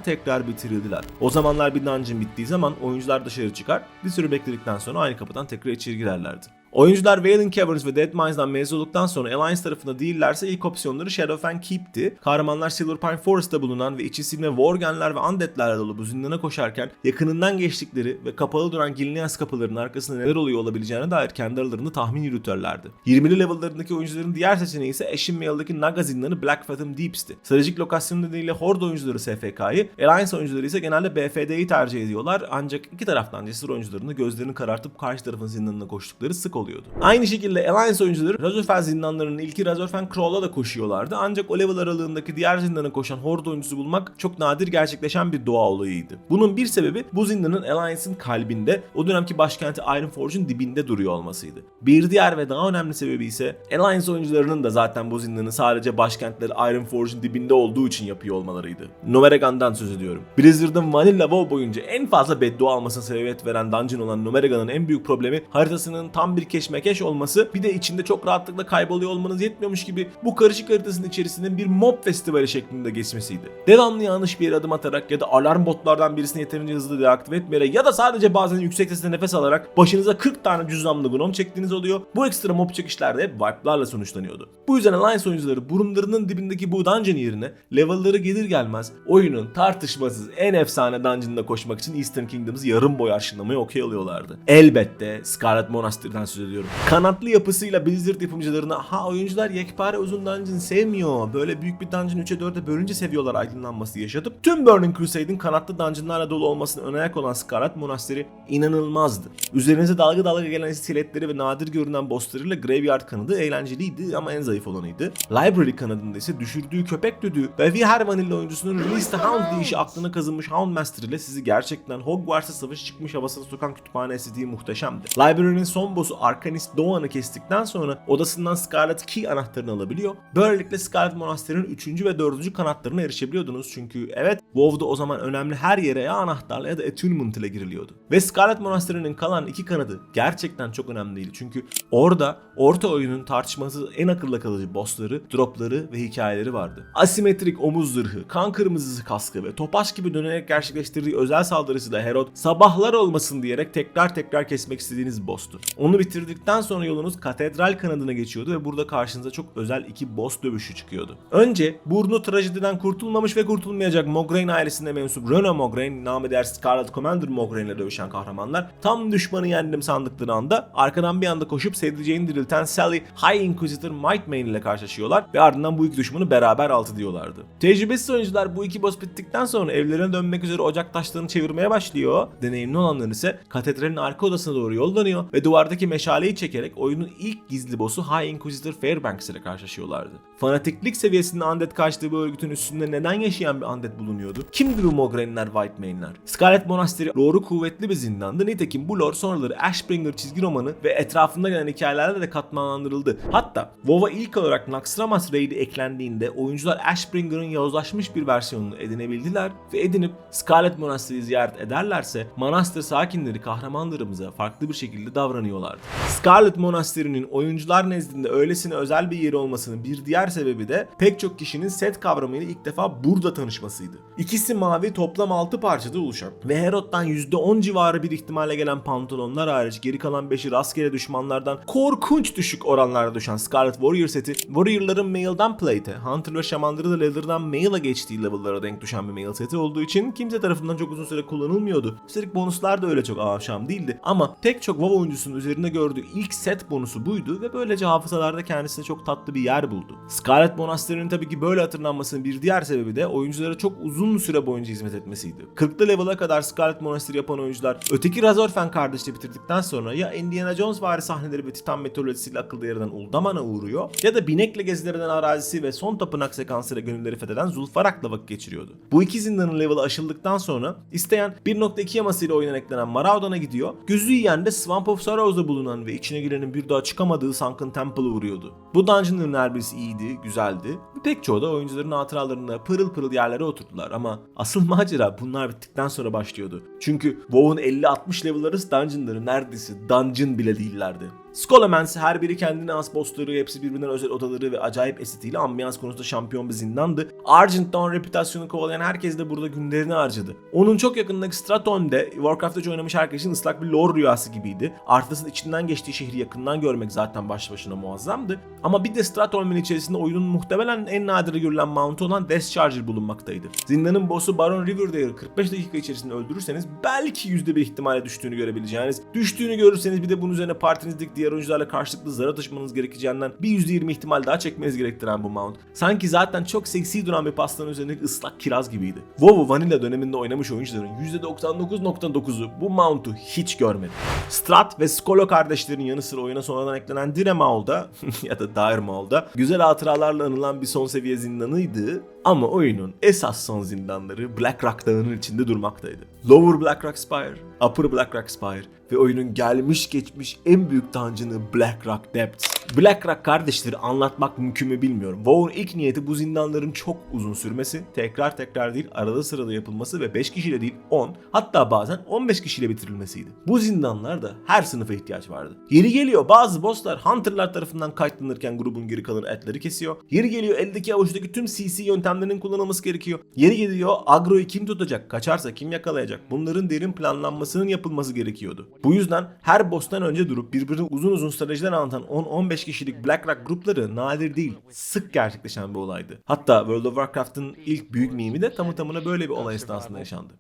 tekrar bitirildiler. O zamanlar bir dungeon bittiği zaman oyuncular dışarı çıkar, bir süre bekledikten sonra aynı kapıdan tekrar içeri girerlerdi. Oyuncular Wailing Caverns ve Deadmines'dan mezun olduktan sonra Alliance tarafında değillerse ilk opsiyonları Shadowfen Keep'ti. Kahramanlar Silverpine Forest'ta bulunan ve içi silme Worgenler ve Undead'lerle dolu bu zindana koşarken yakınından geçtikleri ve kapalı duran Gilneas kapılarının arkasında neler oluyor olabileceğine dair kendi aralarında tahmin yürütürlerdi. 20'li level'larındaki oyuncuların diğer seçeneği ise Ashen Vale'daki Naga zindanı Black Fathom Deeps'ti. Stratejik lokasyon nedeniyle Horde oyuncuları SFK'yı, Alliance oyuncuları ise genelde BFD'yi tercih ediyorlar ancak iki taraftan cesur oyuncuların da gözlerini karartıp karşı tarafın zindanına koştukları sık oluyordu. Aynı şekilde Alliance oyuncuları Razorfen zindanlarının ilki Razorfen Crawl'a da koşuyorlardı ancak o level aralığındaki diğer zindana koşan Horde oyuncusu bulmak çok nadir gerçekleşen bir doğa olayıydı. Bunun bir sebebi bu zindanın Alliance'ın kalbinde, o dönemki başkenti Ironforge'un dibinde duruyor olmasıydı. Bir diğer ve daha önemli sebebi ise Alliance oyuncularının da zaten bu zindanın sadece başkentleri Ironforge'un dibinde olduğu için yapıyor olmalarıydı. Nomeregan'dan söz ediyorum. Blizzard'ın Vanilla WoW boyunca en fazla beddua almasına sebebiyet veren dungeon olan Nomeregan'ın en büyük problemi haritasının tam bir keşmekeş olması, bir de içinde çok rahatlıkla kayboluyor olmanız yetmiyormuş gibi bu karışık haritasının içerisinde bir mob festivali şeklinde geçmesiydi. Devamlı yanlış bir yere adım atarak ya da alarm botlardan birisini yeterince hızlı deaktive etmeyerek ya da sadece bazen yüksek sesle nefes alarak başınıza 40 tane cüzdanlı gnom çektiğiniz oluyor. Bu ekstra mob çekişler de hep wipe'larla sonuçlanıyordu. Bu yüzden Alliance oyuncuları burunlarının dibindeki bu dungeon yerine level'ları gelir gelmez oyunun tartışmasız en efsane dungeon'ına koşmak için Eastern Kingdoms'ı yarım boy arşınlamayı okey alıyorlardı. Elbette Scarlet Monastery'den söz ediyorum. Kanatlı yapısıyla Blizzard yapımcılarına oyuncular yekpare uzun dungeon sevmiyor, böyle büyük bir dungeon 3'e 4'e bölünce seviyorlar aydınlanması yaşatıp tüm Burning Crusade'in kanatlı dungeonlarla dolu olmasına ön ayak olan Scarlet Monastery inanılmazdı. Üzerinize dalga dalga gelen iskeletleri ve nadir görünen bosslarıyla Graveyard kanadı eğlenceliydi ama en zayıf olanıydı. Library kanadında ise düşürdüğü köpek düdüğü ve her vanilla oyuncusunun Release the Hound deyişi aklına kazınmış Houndmaster ile sizi gerçekten Hogwarts'a savaşı çıkmış havasını sokan kütüphane estetiği muhteşemdi. Library'nin son boss'u Arcanist Doğan'ı kestikten sonra odasından Scarlet Key anahtarını alabiliyor. Böylelikle Scarlet Monastery'nin 3. ve 4. kanatlarına erişebiliyordunuz çünkü evet, WoW'da o zaman önemli her yere ya anahtarla ya da attunement ile giriliyordu. Ve Scarlet Monastery'nin kalan 2 kanadı gerçekten çok önemliydi çünkü orada orta oyunun tartışması en akılda kalıcı bossları, dropları ve hikayeleri vardı. Asimetrik omuz zırhı, kan kırmızısı kaskı ve topaç gibi dönerek gerçekleştirdiği özel saldırısı da Herod sabahlar olmasın diyerek tekrar tekrar kesmek istediğiniz boss'tu. Onu bitirdikten sonra yolunuz Katedral kanadına geçiyordu ve burada karşınıza çok özel 2 boss dövüşü çıkıyordu. Önce burnu trajediden kurtulmamış ve kurtulmayacak Mograine ailesine mensup Rena Mograine, namı diğer Scarlet Commander Mograine ile dövüşen kahramanlar tam düşmanı yendim sandıkları anda arkadan bir anda koşup sevdiceğini dirilten Sally High Inquisitor Mightmane ile karşılaşıyorlar ve ardından bu iki düşmanı beraber altı diyorlardı. Tecrübesiz oyuncular bu iki boss bittikten sonra evlerine dönmek üzere ocak taşlarını çevirmeye başlıyor. Deneyimli olanlar ise katedralin arka odasına doğru yollanıyor ve duvardaki meşaleyi çekerek oyunun ilk gizli boss'u High Inquisitor Fairbanks ile karşılaşıyorlardı. Fanatiklik seviyesinde undead kaçtığı bu örgütün üstünde neden yaşayan bir undead bulunuyordu? Kimdir bu Mograine'ler, Whitemane'ler? Scarlet Monastery lore'u kuvvetli bir zindandı. Nitekim bu lore sonraları Ashbringer çizgi romanı ve etrafında gelen hikayelerle de katmanlandırıldı. Hatta WoW'a ilk olarak Naxxramas raid'i eklendiğinde oyuncular Ashbringer'ın yozlaşmış bir versiyonunu edinebildiler ve edinip Scarlet Monastery'i ziyaret ederlerse Manastır sakinleri kahramanlarımıza farklı bir şekilde davranıyorlardı. Scarlet Monastery'nin oyuncular nezdinde öylesine özel bir yeri olmasının bir diğer sebebi de pek çok kişinin set kavramıyla ilk defa burada tanışmasıydı. İkisi mavi, toplam 6 parçada oluşan ve Herod'dan %10 civarı bir ihtimalle gelen pantolonlar hariç geri kalan 5'i rastgele düşmanlardan korkunç düşük oranlarda düşen Scarlet Warrior seti, Warrior'ların Mail'dan Plate'e, Hunter ve Shaman'ları da Leather'dan Mail'a geçtiği level'lara denk düşen bir Mail seti olduğu için kimse tarafından çok uzun süre kullanılmıyordu. Üstelik bonuslar da öyle çok avşam değildi ama pek çok WoW oyuncusunun üzerinde gördüğü ilk set bonusu buydu ve böylece hafızalarda kendisine çok tatlı bir yer buldu. Scarlet Monastery'nin tabii ki böyle hatırlanmasının bir diğer sebebi de oyunculara çok uzun süre boyunca hizmet etmesiydi. 40'lı level'a kadar Scarlet Monastery yapan oyuncular öteki Razorfen kardeşle bitirdikten sonra ya Indiana Jones vari sahneleri ve Titan meteorolojisiyle akılda yerden Uldaman'a uğruyor ya da binekle gezilerinden arazisi ve son tapınak sekansıyla gönülleri fetheden Zulfarak'la vakit geçiriyordu. Bu iki zindanın level'ı aşıldıktan sonra isteyen 1.2 yamasıyla oyuna eklenen Maraudan'a gidiyor, gözü yiyen de Swamp of Sorrows'da bulunan ve içine girenin bir daha çıkamadığı Sunken Temple'a uğruyordu. Bu dungeonların her birisi iyiydi, güzeldi. Pek çoğu da oyuncuların hatıralarında pırıl pırıl yerlere oturttular ama asıl macera bunlar bittikten sonra başlıyordu. Çünkü WoW'un 50-60 level arası dungeonları neredeyse dungeon bile değillerdi. Scholomance her biri kendine has bossları, hepsi birbirinden özel odaları ve acayip estetiğiyle ambiyans konusunda şampiyon bir zindandı. Argent Dawn reputasyonu kovalayan herkes de burada günlerini harcadı. Onun çok yakındaki Straton'de Warcraft'ta oynamış herkesin ıslak bir lore rüyası gibiydi. Arthas'ın içinden geçtiği şehri yakından görmek zaten başlı başına muazzamdı. Ama bir de Straton'un içerisinde oyunun muhtemelen en nadir görülen mount'u olan Death Charger bulunmaktaydı. Zindanın boss'u Baron Riverdale'ı 45 dakika içerisinde öldürürseniz belki %1 ihtimalle düştüğünü görebileceğiniz, düştüğünü görürseniz bir de bunun üzerine partinizdeki diğer oyuncularla karşılıklı zar atışmanız gerekeceğinden bir %20 ihtimal daha çekmeniz gerektiren bu mount sanki zaten çok seksi duran bir pastanın üzerindeki ıslak kiraz gibiydi. WoW Vanilla döneminde oynamış oyuncuların %99.9'u bu mount'u hiç görmedi. Strat ve Skolo kardeşlerin yanı sıra oyuna sonradan eklenen Dire Maul'da ya da Dire Maul'da güzel hatıralarla anılan bir son seviye zindanıydı. Ama oyunun esas son zindanları Blackrock Dağı'nın içinde durmaktaydı. Lower Blackrock Spire, Upper Blackrock Spire ve oyunun gelmiş geçmiş en büyük dungeon'ı Blackrock Depths. Blackrock kardeşleri anlatmak mümkün mü bilmiyorum. WoW'un ilk niyeti bu zindanların çok uzun sürmesi, tekrar tekrar değil arada sırada yapılması ve 5 kişiyle değil 10 hatta bazen 15 kişiyle bitirilmesiydi. Bu zindanlarda her sınıfa ihtiyaç vardı. Yeri geliyor bazı bosslar Hunter'lar tarafından kayıtlanırken grubun geri kalanı etleri kesiyor. Yeri geliyor eldeki avuçtaki tüm CC yöntemlerinin kullanılması gerekiyor. Yeri geliyor agroyu kim tutacak, kaçarsa kim yakalayacak, bunların derin planlanmasının yapılması gerekiyordu. Bu yüzden her boss'tan önce durup birbirine uzun uzun stratejiler anlatan 10-15 kişilik Blackrock grupları nadir değil, sık gerçekleşen bir olaydı. Hatta World of Warcraft'ın ilk büyük mimi de tamı tamına böyle bir olay esnasında yaşandı.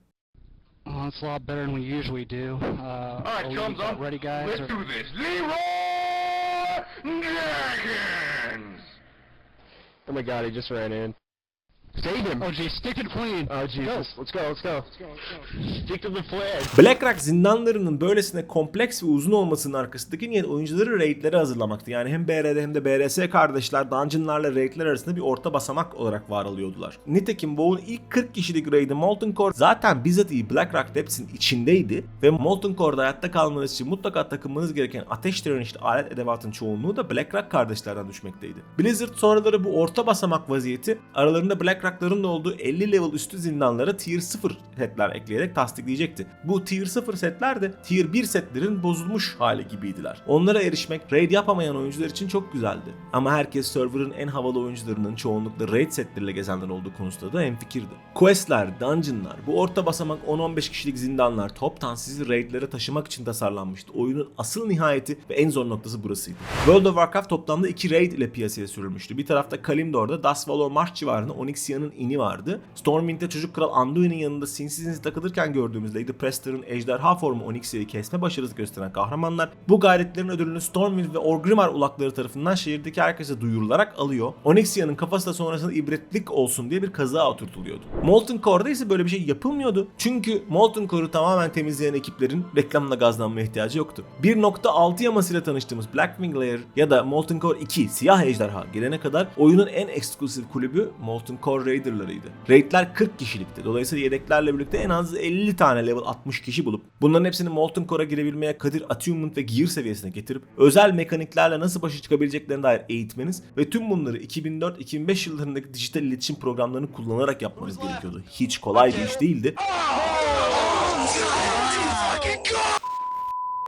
It's a lot better than we usually do. All right, are we chums up. ready, guys? Let's do this. Leroy! Oh my god, he just ran in. Save him! Oh geez, stick to the plane! Oh Jesus, let's go. Stick to the flag! BlackRock zindanlarının böylesine kompleks ve uzun olmasının arkasındaki niyet oyuncuları raidlere hazırlamaktı. Yani hem BRD hem de BRS kardeşler dungeonlarla raidler arasında bir orta basamak olarak var alıyordular. Nitekim WoW'un ilk 40 kişilik raidi Molten Core zaten bizatihi BlackRock Depths'in içindeydi ve Molten Core'da hayatta kalmanız için mutlaka takınmanız gereken ateş direnişli alet edevatın çoğunluğu da BlackRock kardeşlerden düşmekteydi. Blizzard sonraları bu orta basamak vaziyeti aralarında BlackRock'ların da olduğu 50 level üstü zindanlara Tier 0 setler ekleyerek tasdikleyecekti. Bu Tier 0 setler de Tier 1 setlerin bozulmuş hali gibiydiler. Onlara erişmek raid yapamayan oyuncular için çok güzeldi. Ama herkes server'ın en havalı oyuncularının çoğunlukla raid setleriyle gezenler olduğu konusunda da hemfikirdi. Questler, dungeonlar, bu orta basamak 10-15 kişilik zindanlar toptan sizi raidlere taşımak için tasarlanmıştı. Oyunun asıl nihayeti ve en zor noktası burasıydı. World of Warcraft toplamda 2 raid ile piyasaya sürülmüştü. Bir tarafta Kalimdor'da Dustwallow Marsh civarında Onyxia'nın ini vardı. Stormwind'de çocuk kral Anduin'in yanında sinsi takılırken gördüğümüz Lady Prester'ın ejderha formu Onyxia'yı kesme başarısı gösteren kahramanlar bu gayretlerin ödülünü Stormwind ve Orgrimmar ulakları tarafından şehirdeki herkese duyurularak alıyor. Onyxia'nın kafası da sonrasında ibretlik olsun diye bir kazığa oturtuluyordu. Molten Core'da ise böyle bir şey yapılmıyordu. Çünkü Molten Core'u tamamen temizleyen ekiplerin reklamla gazlanmaya ihtiyacı yoktu. 1.6 yamasıyla tanıştığımız Blackwing Lair ya da Molten Core 2 Siyah Ejderha gelene kadar oyunun en eksklusif kulübü Molten Core Raider'larıydı. Raidler 40 kişilikti. Dolayısıyla yedeklerle birlikte en az 50 tane level 60 kişi bulup bunların hepsini Molten Core'a girebilmeye kadir attunement ve gear seviyesine getirip özel mekaniklerle nasıl başa çıkabileceklerine dair eğitmeniz ve tüm bunları 2004-2005 yıllarındaki dijital iletişim programlarını kullanarak yapmanız gerekiyordu. Hiç kolay bir iş değildi.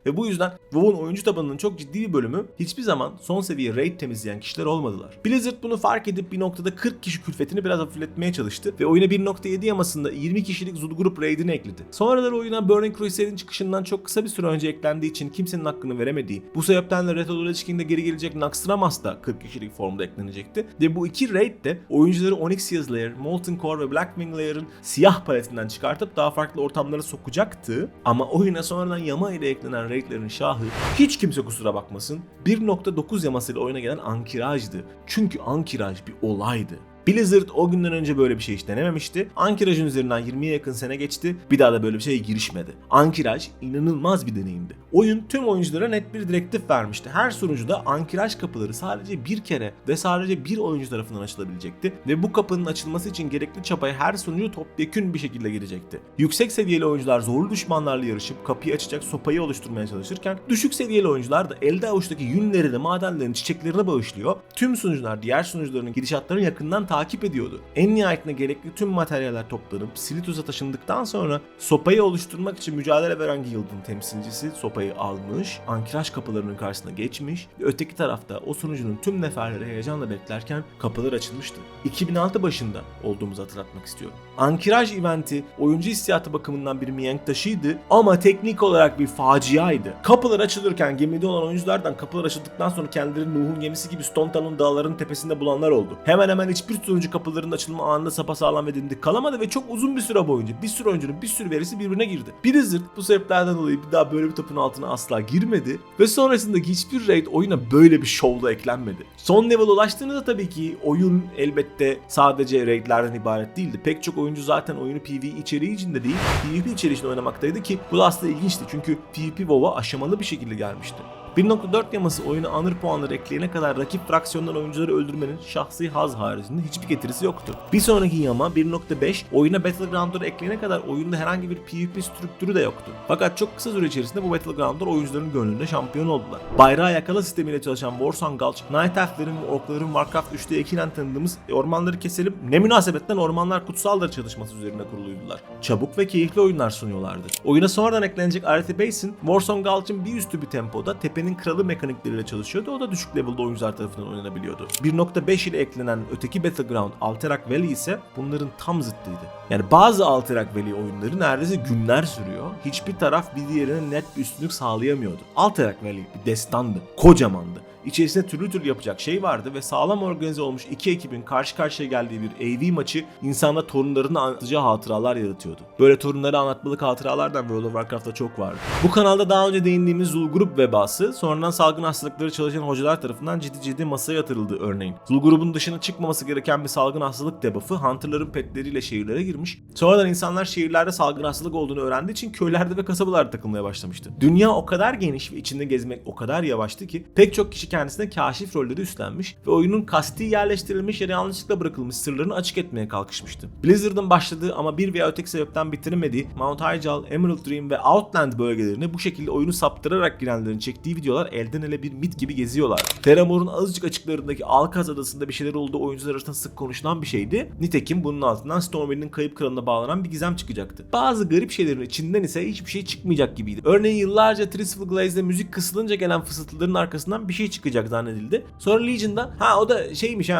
Ve bu yüzden WoW'un oyuncu tabanının çok ciddi bir bölümü hiçbir zaman son seviye raid temizleyen kişiler olmadılar. Blizzard bunu fark edip bir noktada 40 kişi külfetini biraz hafifletmeye çalıştı ve oyuna 1.7 yamasında 20 kişilik Zul Group raidini ekledi. Sonraları oyuna Burning Crusade'in çıkışından çok kısa bir süre önce eklendiği için kimsenin hakkını veremediği, bu sebepten de Red Alert King'de geri gelecek Naxxramas da 40 kişilik formda eklenecekti. Ve bu iki raid de oyuncuları Onyxia's Lair, Molten Core ve Blackwing Lair'ın siyah paletinden çıkartıp daha farklı ortamlara sokacaktı. Ama oyuna sonradan yama ile eklenen raidlerin şahı, hiç kimse kusura bakmasın, 1.9 yamasıyla oyuna gelen Ankiraj'dı. Çünkü Ankiraj bir olaydı. Blizzard o günden önce böyle bir şey hiç denememişti. Ankiraj'ın üzerinden 20'ye yakın sene geçti. Bir daha da böyle bir şeye girişmedi. Ankiraj inanılmaz bir deneyimdi. Oyun tüm oyunculara net bir direktif vermişti. Her sunucuda Ankiraj kapıları sadece bir kere ve sadece bir oyuncu tarafından açılabilecekti. Ve bu kapının açılması için gerekli çabaya her sunucu topyekün bir şekilde girecekti. Yüksek seviyeli oyuncular zorlu düşmanlarla yarışıp kapıyı açacak sopayı oluşturmaya çalışırken düşük seviyeli oyuncular da elde avuçtaki yünlerini, madenlerini, çiçeklerini bağışlıyor. Tüm sunucular diğer sunucuların gidişatlarını yakından takip ediyordu. En nihayetinde gerekli tüm materyaller toplanıp Silithus'a taşındıktan sonra sopayı oluşturmak için mücadele veren Guild'ın temsilcisi sopayı almış, Ankiraj kapılarının karşısına geçmiş ve öteki tarafta o sunucunun tüm neferleri heyecanla beklerken kapılar açılmıştı. 2006 başında olduğumuzu hatırlatmak istiyorum. Ankiraj eventi oyuncu hissiyatı bakımından bir mihenk taşıydı ama teknik olarak bir faciaydı. Kapılar açılırken gemide olan oyunculardan kapılar açıldıktan sonra kendilerini Nuh'un gemisi gibi Stone Town dağlarının tepesinde bulanlar oldu. Hemen hemen hiçbir sunucu kapıların açılma anında sapasağlam ve dimdik kalamadı ve çok uzun bir süre boyunca bir sürü oyuncunun bir sürü verisi birbirine girdi. Blizzard bu sebeplerden dolayı bir daha böyle bir topun altına asla girmedi ve sonrasındaki hiçbir raid oyuna böyle bir şovla eklenmedi. Son level ulaştığınızda tabii ki oyun elbette sadece raidlerden ibaret değildi. Pek çok oyuncu zaten oyunu PvE içeriği içinde değil, PvP içeriği içinde oynamaktaydı ki bu da aslında ilginçti çünkü PvP WoW'a aşamalı bir şekilde gelmişti. 1.4 yaması oyuna honor puanları ekleyene kadar rakip fraksiyondan oyuncuları öldürmenin şahsi haz haricinde hiçbir getirisi yoktu. Bir sonraki yama 1.5 oyuna Battleground'ları ekleyene kadar oyunda herhangi bir PvP strüktürü de yoktu. Fakat çok kısa süre içerisinde bu Battleground'lar oyuncuların gönlünde şampiyon oldular. Bayrağı yakala sistemiyle çalışan Warsong Gulch, Night Elf'lerin ve Orkların Warcraft 3'te ekilen tanıdığımız ormanları keselim, ne münasebetten ormanlar kutsaldır çalışması üzerine kuruluydular. Çabuk ve keyifli oyunlar sunuyorlardı. Oyuna sonradan eklenecek Arete Basin, Warsong Gulch'ın bir üstü bir tempoda tepenin kralı mekanikleriyle çalışıyordu. O da düşük level'da oyuncular tarafından oynanabiliyordu. 1.5 ile eklenen öteki Battleground Alterac Valley ise bunların tam zıttıydı. Yani bazı Alterac Valley oyunları neredeyse günler sürüyor. Hiçbir taraf bir diğerine net bir üstünlük sağlayamıyordu. Alterac Valley bir destandı. Kocamandı. İçerisinde türlü türlü yapacak şey vardı ve sağlam organize olmuş iki ekibin karşı karşıya geldiği bir AV maçı insanda torunlarını anlatacağı hatıralar yaratıyordu. Böyle torunları anlatmalık hatıralardan World of Warcraft'ta çok vardı. Bu kanalda daha önce değindiğimiz Zul'Grup vebası sonradan salgın hastalıkları çalışan hocalar tarafından ciddi masaya yatırıldı örneğin. Zul'Grup'un dışına çıkmaması gereken bir salgın hastalık debuff'ı Hunter'ların petleriyle şehirlere girmiş. Sonradan insanlar şehirlerde salgın hastalık olduğunu öğrendiği için köylerde ve kasabalarda takılmaya başlamıştı. Dünya o kadar geniş ve içinde gezmek o kadar yavaştı ki pek çok kişi kendisine kaşif rolleri üstlenmiş ve oyunun kasti yerleştirilmiş ya da yanlışlıkla bırakılmış sırlarını açık etmeye kalkışmıştı. Blizzard'ın başladığı ama bir veya öteki sebepten bitiremediği Mount Hyjal, Emerald Dream ve Outland bölgelerine bu şekilde oyunu saptırarak girenlerin çektiği videolar elden ele bir mit gibi geziyorlar. Terramore'un azıcık açıklarındaki Alkaz adasında bir şeyler olduğu oyuncular arasında sık konuşulan bir şeydi. Nitekim bunun altından Stormwind'in kayıp kralına bağlanan bir gizem çıkacaktı. Bazı garip şeylerin içinden ise hiçbir şey çıkmayacak gibiydi. Örneğin yıllarca Three Glaze'de müzik kısılınca gelen fısıltıların arkasından bir şey çıkacak zannedildi. Sonra Legion'da o da şeymiş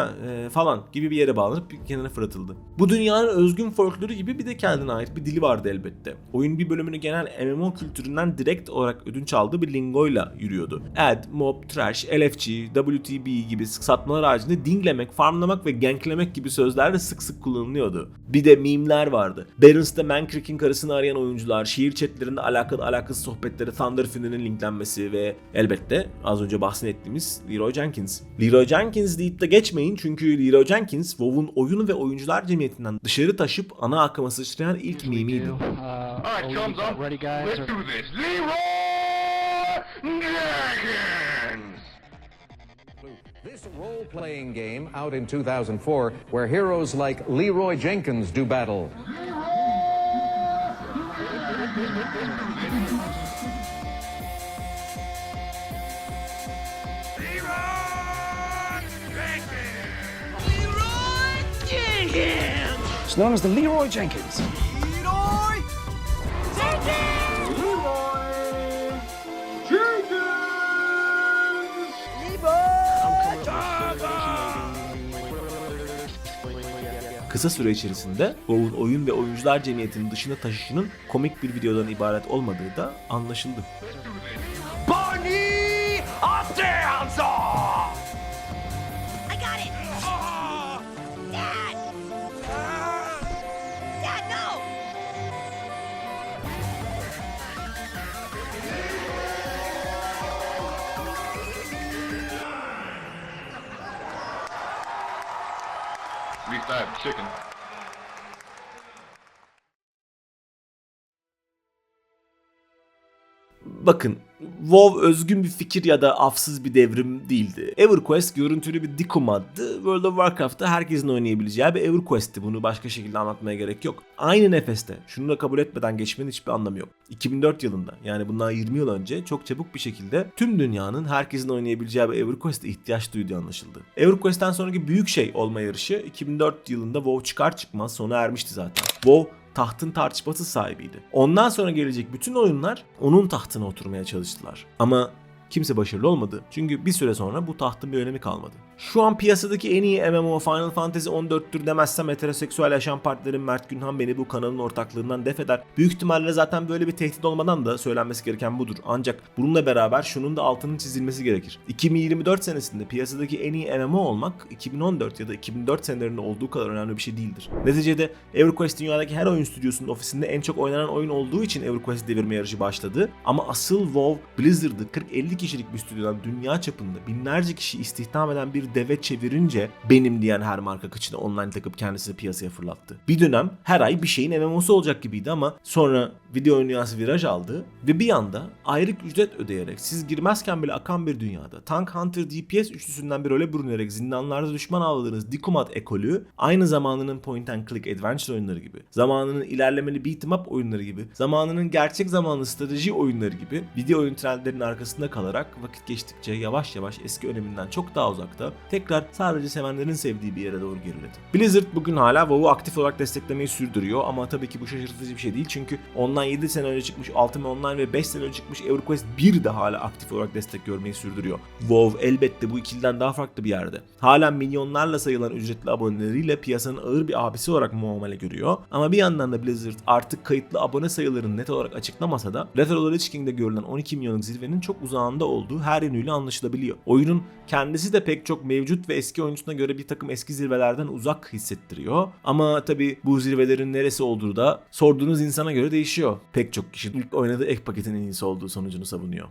falan gibi bir yere bağlanıp bir kenara fırlatıldı. Bu dünyanın özgün folkloru gibi bir de kendine ait bir dili vardı elbette. Oyun bir bölümünü genel MMO kültüründen direkt olarak ödünç aldığı bir lingoyla yürüyordu. Add, mob, trash, LFG, WTB gibi satmalar haricinde dinglemek, farmlamak ve ganklemek gibi sözler de sık sık kullanılıyordu. Bir de meme'ler vardı. Barrens'ta Mancrick'in karısını arayan oyuncular, şehir chatlerinde alakasız sohbetlere Thunderfin'in linklenmesi ve elbette az önce bahsettiğimiz Leroy Jenkins. Leroy Jenkins deyip de geçmeyin çünkü Leroy Jenkins WoW'un oyunu ve oyuncular cemiyetinden dışarı taşıp ana akıma sıçrayan ilk mimiydi. Alright, chums up. Ready, guys? Let's do this. Leroy Jenkins! This role-playing game out in 2004 where heroes like Leroy Jenkins do battle. It's known as the Leroy Jenkins. Kısa süre içerisinde WoW'un oyun ve oyuncular cemiyetinin dışına taşışının komik bir videodan ibaret olmadığı da anlaşıldı. Bunny Dancer! I got it! Dad! Dad, no! At least I have chicken. Bakın, WoW özgün bir fikir ya da afsız bir devrim değildi. EverQuest görüntülü bir dikumaddı. World of Warcraft'ta herkesin oynayabileceği bir EverQuest'ti. Bunu başka şekilde anlatmaya gerek yok. Aynı nefeste şunu da kabul etmeden geçmenin hiçbir anlamı yok. 2004 yılında yani bundan 20 yıl önce çok çabuk bir şekilde tüm dünyanın herkesin oynayabileceği bir EverQuest'e ihtiyaç duyduğu anlaşıldı. EverQuest'ten sonraki büyük şey olma yarışı 2004 yılında WoW çıkar çıkmaz sona ermişti zaten. WoW tahtın tartışmasız sahibiydi. Ondan sonra gelecek bütün oyunlar onun tahtına oturmaya çalıştılar. Ama kimse başarılı olmadı. Çünkü bir süre sonra bu tahtın bir önemi kalmadı. Şu an piyasadaki en iyi MMO Final Fantasy 14'tür demezsem heteroseksüel yaşam partilerin Mert Günhan beni bu kanalın ortaklığından def eder. Büyük ihtimalle zaten böyle bir tehdit olmadan da söylenmesi gereken budur. Ancak bununla beraber şunun da altının çizilmesi gerekir. 2024 senesinde piyasadaki en iyi MMO olmak 2014 ya da 2004 senelerinde olduğu kadar önemli bir şey değildir. Neticede EverQuest dünyadaki her oyun stüdyosunun ofisinde en çok oynanan oyun olduğu için EverQuest devirme yarışı başladı. Ama asıl WoW Blizzard'ı 40-50 kişilik bir stüdyodan dünya çapında binlerce kişi istihdam eden bir deve çevirince benim diyen her marka kıçına online takıp kendisini piyasaya fırlattı. Bir dönem her ay bir şeyin MMO'su olacak gibiydi ama sonra video oyun dünyası viraj aldı ve bir anda ayrık ücret ödeyerek siz girmezken bile akan bir dünyada Tank Hunter DPS üçlüsünden bir role bürünerek zindanlarda düşman avladığınız Dikumat ekolü aynı zamanının point and click adventure oyunları gibi, zamanının ilerlemeli beat'em up oyunları gibi, zamanının gerçek zamanlı strateji oyunları gibi video oyun trendlerinin arkasında kalarak vakit geçtikçe yavaş yavaş eski öneminden çok daha uzakta tekrar sadece sevenlerin sevdiği bir yere doğru geriledi. Blizzard bugün hala WoW'u aktif olarak desteklemeyi sürdürüyor ama tabii ki bu şaşırtıcı bir şey değil çünkü ondan 7 sene önce çıkmış Ultima Online ve 5 sene önce çıkmış EverQuest 1 de hala aktif olarak destek görmeyi sürdürüyor. WoW elbette bu ikiliden daha farklı bir yerde. Hala milyonlarla sayılan ücretli aboneleriyle piyasanın ağır bir abisi olarak muamele görüyor ama bir yandan da Blizzard artık kayıtlı abone sayılarını net olarak açıklamasa da Retro Lich King'de görülen 12 milyonluk zirvenin çok uzağında olduğu her yönüyle anlaşılabiliyor. Oyunun kendisi de pek çok mevcut ve eski oyuncusuna göre bir takım eski zirvelerden uzak hissettiriyor. Ama tabi bu zirvelerin neresi olduğu da sorduğunuz insana göre değişiyor. Pek çok kişi ilk oynadığı ek paketin en iyisi olduğu sonucunu savunuyor.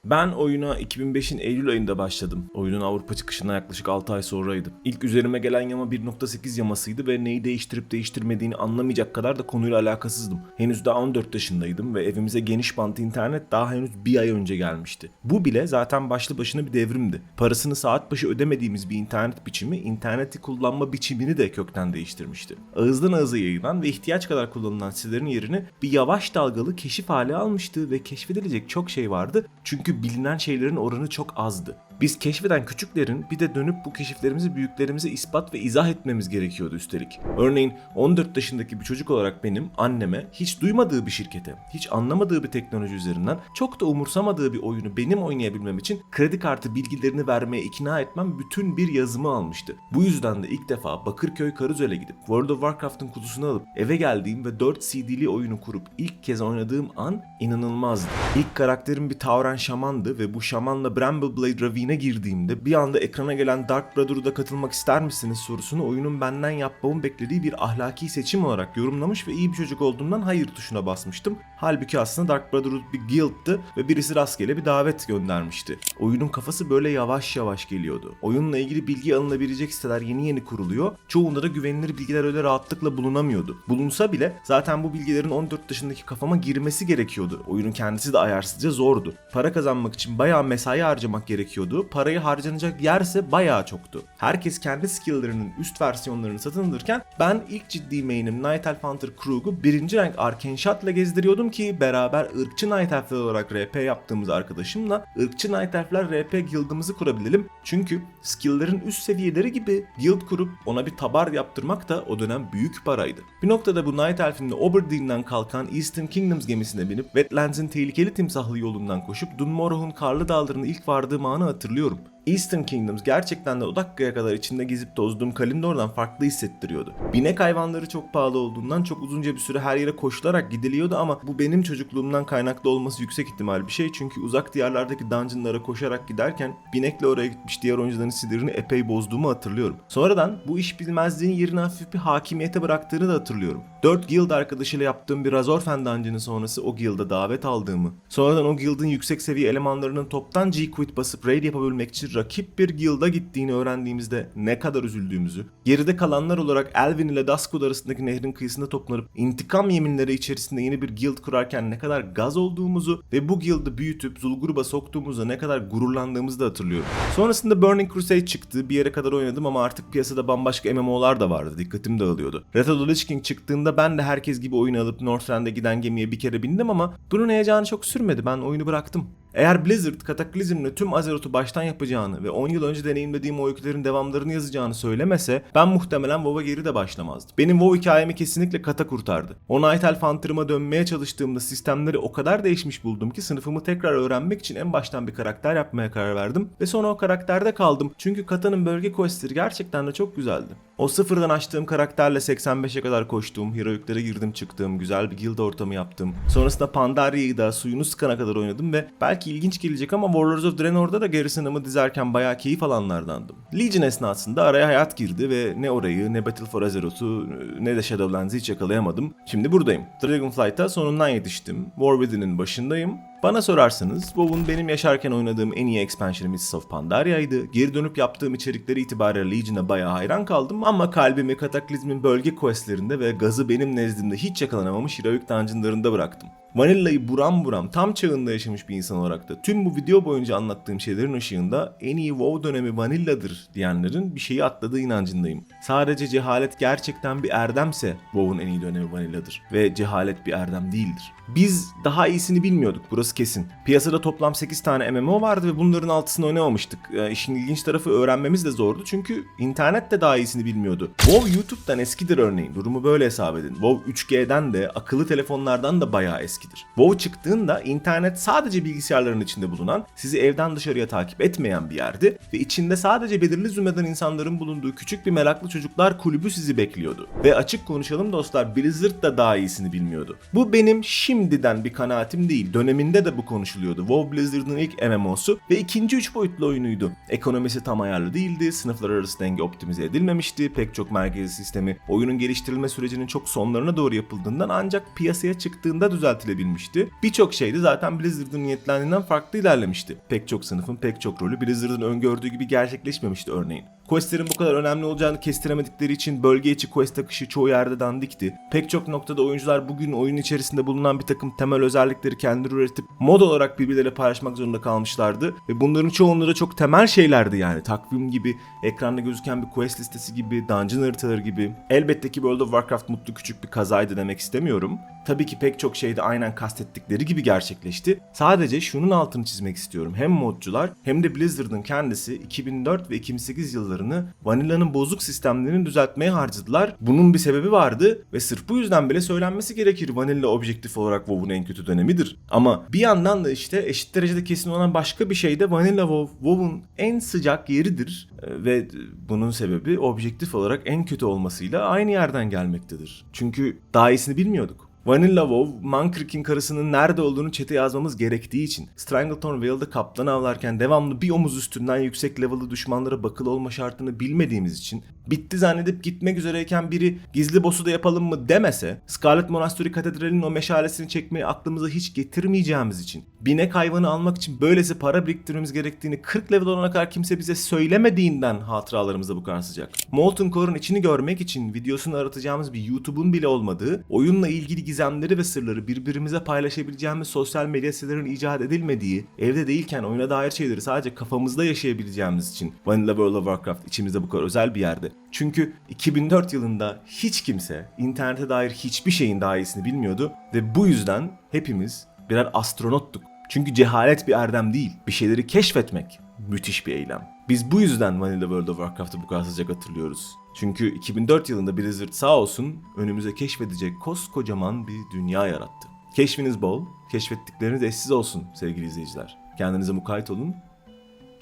Ben oyuna 2005'in Eylül ayında başladım. Oyunun Avrupa çıkışına yaklaşık 6 ay sonraydı. İlk üzerime gelen yama 1.8 yamasıydı ve neyi değiştirip değiştirmediğini anlamayacak kadar da konuyla alakasızdım. Henüz daha 14 yaşındaydım ve evimize geniş bant internet daha henüz bir ay önce gelmişti. Bu bile zaten başlı başına bir devrimdi. Parasını saat başı ödemediğimiz bir internet biçimi, interneti kullanma biçimini de kökten değiştirmişti. Ağızdan ağıza yayılan ve ihtiyaç kadar kullanılan sitelerin yerini bir yavaş dalgalı keşif hali almıştı ve keşfedilecek çok şey vardı. Çünkü bilinen şeylerin oranı çok azdı. Biz keşfeden küçüklerin bir de dönüp bu keşiflerimizi büyüklerimize ispat ve izah etmemiz gerekiyordu üstelik. Örneğin 14 yaşındaki bir çocuk olarak benim anneme hiç duymadığı bir şirkete, hiç anlamadığı bir teknoloji üzerinden çok da umursamadığı bir oyunu benim oynayabilmem için kredi kartı bilgilerini vermeye ikna etmem bütün bir yazımı almıştı. Bu yüzden de ilk defa Bakırköy Karuzel'e gidip World of Warcraft'ın kutusunu alıp eve geldiğim ve 4 CD'li oyunu kurup ilk kez oynadığım an inanılmazdı. İlk karakterim bir Tauren şamandı ve bu şamanla Brambleblade Ravine'e girdiğimde bir anda ekrana gelen Dark Brotherhood'a katılmak ister misiniz sorusunu oyunun benden yapmamı beklediği bir ahlaki seçim olarak yorumlamış ve iyi bir çocuk olduğumdan hayır tuşuna basmıştım. Halbuki aslında Dark Brotherhood bir guild'tı ve birisi rastgele bir davet göndermişti. Oyunun kafası böyle yavaş yavaş geliyordu. Oyunla ilgili bilgi alınabilecek siteler yeni kuruluyor. Çoğunda da güvenilir bilgiler öyle rahatlıkla bulunamıyordu. Bulunsa bile zaten bu bilgilerin 14 yaşındaki kafama girmesi gerekiyordu. Oyunun kendisi de ayarsızca zordu. Para kazanmak için bayağı mesai harcamak gerekiyordu. Parayı harcanacak yerse bayağı çoktu. Herkes kendi skill'lerinin üst versiyonlarını satın alırken ben ilk ciddi main'im Night Elf Hunter Krug'u 1. renk Arcane Shot'la gezdiriyordum ki beraber ırkçı Night Elf'ler olarak RP yaptığımız arkadaşımla ırkçı Night Elf'ler RP guild'ımızı kurabilelim. Çünkü skill'lerin üst seviyeleri gibi guild kurup ona bir tabar yaptırmak da o dönem büyük paraydı. Bir noktada bu Night Elf'imle Oberdeen'den kalkan Eastern Kingdoms gemisine binip Wetlands'in tehlikeli timsahlı yolundan koşup Dunmorrogh'un karlı dağlarına ilk vardığım anı hatırlıyorum. Eastern Kingdoms gerçekten de o dakikaya kadar içinde gezip tozduğum Kalimdor'dan farklı hissettiriyordu. Binek hayvanları çok pahalı olduğundan çok uzunca bir süre her yere koşularak gidiliyordu ama bu benim çocukluğumdan kaynaklı olması yüksek ihtimal bir şey. Çünkü uzak diyarlardaki dungeonlara koşarak giderken binekle oraya gitmiş diğer oyuncuların sinirini epey bozduğumu hatırlıyorum. Sonradan bu iş bilmezliğin yerini hafif bir hakimiyete bıraktığını da hatırlıyorum. 4 guild arkadaşıyla yaptığım bir Razorfen dungeon'ı sonrası o guild'a davet aldığımı, sonradan o guild'ın yüksek seviye elemanlarının toptan G-Quit basıp raid yapabilmek için rakip bir guild'a gittiğini öğrendiğimizde ne kadar üzüldüğümüzü, geride kalanlar olarak Elvin ile Duskwood arasındaki nehrin kıyısında toplanıp intikam yeminleri içerisinde yeni bir guild kurarken ne kadar gaz olduğumuzu ve bu guild'ı büyütüp Zulgurub'a soktuğumuzda ne kadar gururlandığımızı da hatırlıyorum. Sonrasında Burning Crusade çıktı, bir yere kadar oynadım ama artık piyasada bambaşka MMO'lar da vardı, dikkatim dağılıyordu. Retro Lich King çıktığında ben de herkes gibi oyunu alıp Northrend'e giden gemiye bir kere bindim ama bunun heyecanı çok sürmedi, ben oyunu bıraktım. Eğer Blizzard Kataklizm'le tüm Azeroth'u baştan yapacağını ve 10 yıl önce deneyimlediğim o öykülerin devamlarını yazacağını söylemese ben muhtemelen WoW'a geri de başlamazdım. Benim WoW hikayemi kesinlikle Kata kurtardı. O Night Elf Hunter'ıma dönmeye çalıştığımda sistemleri o kadar değişmiş buldum ki sınıfımı tekrar öğrenmek için en baştan bir karakter yapmaya karar verdim ve sonra o karakterde kaldım. Çünkü Kata'nın bölge questleri gerçekten de çok güzeldi. O sıfırdan açtığım karakterle 85'e kadar koştuğum, heroiklere girdim çıktığım, güzel bir guild ortamı yaptım. Sonrasında Pandaria'yı da suyunu sıkana kadar oynadım ve belki ilginç gelecek ama Warlords of Draenor'da da Garrison'ımı dizerken bayağı keyif alanlardandım. Legion esnasında araya hayat girdi ve ne orayı, ne Battle for Azeroth'u, ne de Shadowlands'ı hiç yakalayamadım. Şimdi buradayım. Dragonflight'a sonundan yetiştim. War Within'in başındayım. Bana sorarsanız WoW'un benim yaşarken oynadığım en iyi expansion'ı Mists of Pandaria'ydı. Geri dönüp yaptığım içerikleri itibariyle Legion'a bayağı hayran kaldım ama kalbimi Kataklizm'in bölge questlerinde ve gazı benim nezdimde hiç yakalanamamış Heroic Dungeon'larında bıraktım. Vanilla'yı buram buram tam çağında yaşamış bir insan olarak da tüm bu video boyunca anlattığım şeylerin ışığında en iyi WoW dönemi Vanilla'dır diyenlerin bir şeyi atladığı inancındayım. Sadece cehalet gerçekten bir erdemse WoW'un en iyi dönemi Vanilla'dır ve cehalet bir erdem değildir. Biz daha iyisini bilmiyorduk, burası kesin. Piyasada toplam 8 tane MMO vardı ve bunların 6'sını oynamamıştık. İşin ilginç tarafı öğrenmemiz de zordu çünkü internet de daha iyisini bilmiyordu. WoW YouTube'dan eskidir örneğin, durumu böyle hesap edin. WoW 3G'den de akıllı telefonlardan da bayağı eskidir. WoW çıktığında internet sadece bilgisayarların içinde bulunan, sizi evden dışarıya takip etmeyen bir yerdi ve içinde sadece belirli zümreden insanların bulunduğu küçük bir meraklı çocuklar kulübü sizi bekliyordu. Ve açık konuşalım dostlar, Blizzard da daha iyisini bilmiyordu. Bu benim şimdiden bir kanaatim değil, döneminde de bu konuşuluyordu. WoW Blizzard'ın ilk MMO'su ve ikinci 3 boyutlu oyunuydu. Ekonomisi tam ayarlı değildi, sınıflar arası denge optimize edilmemişti, pek çok merkezi sistemi oyunun geliştirilme sürecinin çok sonlarına doğru yapıldığından ancak piyasaya çıktığında düzeltilebilmişti. Birçok şey de zaten Blizzard'ın niyetlendiğinden farklı ilerlemişti. Pek çok sınıfın pek çok rolü Blizzard'ın öngördüğü gibi gerçekleşmemişti örneğin. Questlerin bu kadar önemli olacağını kestiremedikleri için bölge içi quest akışı çoğu yerde dandikti. Pek çok noktada oyuncular bugün oyun içerisinde bulunan bir takım temel özellikleri kendileri üretip mod olarak birbirleriyle paylaşmak zorunda kalmışlardı. Ve bunların çoğunluğu da çok temel şeylerdi yani. Takvim gibi, ekranda gözüken bir quest listesi gibi, dungeon haritaları gibi. Elbette ki World of Warcraft mutlu küçük bir kazaydı demek istemiyorum. Tabii ki pek çok şey de aynen kastettikleri gibi gerçekleşti. Sadece şunun altını çizmek istiyorum. Hem modcular hem de Blizzard'ın kendisi 2004 ve 2008 yıllarını Vanilla'nın bozuk sistemlerini düzeltmeye harcadılar. Bunun bir sebebi vardı ve sırf bu yüzden bile söylenmesi gerekir. Vanilla objektif olarak WoW'un en kötü dönemidir. Ama bir yandan da işte eşit derecede kesin olan başka bir şey de Vanilla WoW'un en sıcak yeridir. Ve bunun sebebi objektif olarak en kötü olmasıyla aynı yerden gelmektedir. Çünkü daha iyisini bilmiyorduk. Vanilla WoW, Mancrick'in karısının nerede olduğunu chat'e yazmamız gerektiği için, Strangleton Vale'da kaplan avlarken devamlı bir omuz üstünden yüksek level'lı düşmanlara bakılı olma şartını bilmediğimiz için, bitti zannedip gitmek üzereyken biri gizli boss'u da yapalım mı demese, Scarlet Monastery Katedrali'nin o meşalesini çekmeyi aklımıza hiç getirmeyeceğimiz için, binek hayvanı almak için böylesi para biriktirmemiz gerektiğini 40 level olana kadar kimse bize söylemediğinden hatıralarımızda bu kadar sıcak. Molten Core'un içini görmek için videosunu aratacağımız bir YouTube'un bile olmadığı, oyunla ilgili gizemleri ve sırları birbirimize paylaşabileceğimiz sosyal medya sitelerinin icat edilmediği, evde değilken oyuna dair şeyleri sadece kafamızda yaşayabileceğimiz için Vanilla World of Warcraft içimizde bu kadar özel bir yerde. Çünkü 2004 yılında hiç kimse internete dair hiçbir şeyin daha iyisini bilmiyordu ve bu yüzden hepimiz birer astronottuk. Çünkü cehalet bir erdem değil, bir şeyleri keşfetmek müthiş bir eylem. Biz bu yüzden Vanilla World of Warcraft'ı bu kadar sıcak hatırlıyoruz. Çünkü 2004 yılında Blizzard sağ olsun önümüze keşfedecek koskocaman bir dünya yarattı. Keşfiniz bol, keşfettikleriniz eşsiz olsun sevgili izleyiciler. Kendinize mukayyet olun,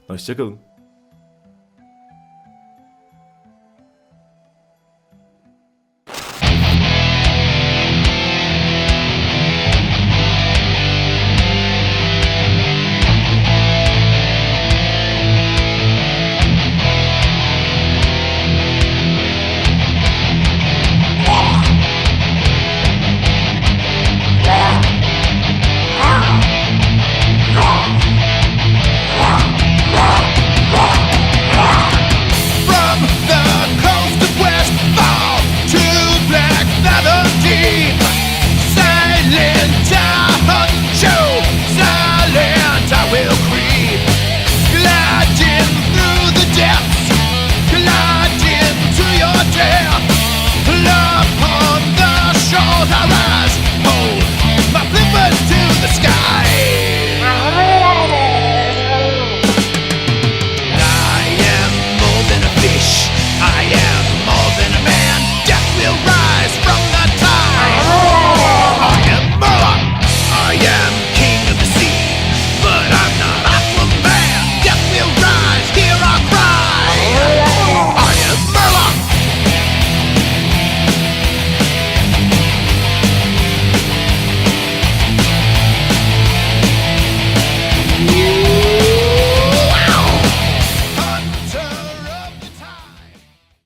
hoşça kalın.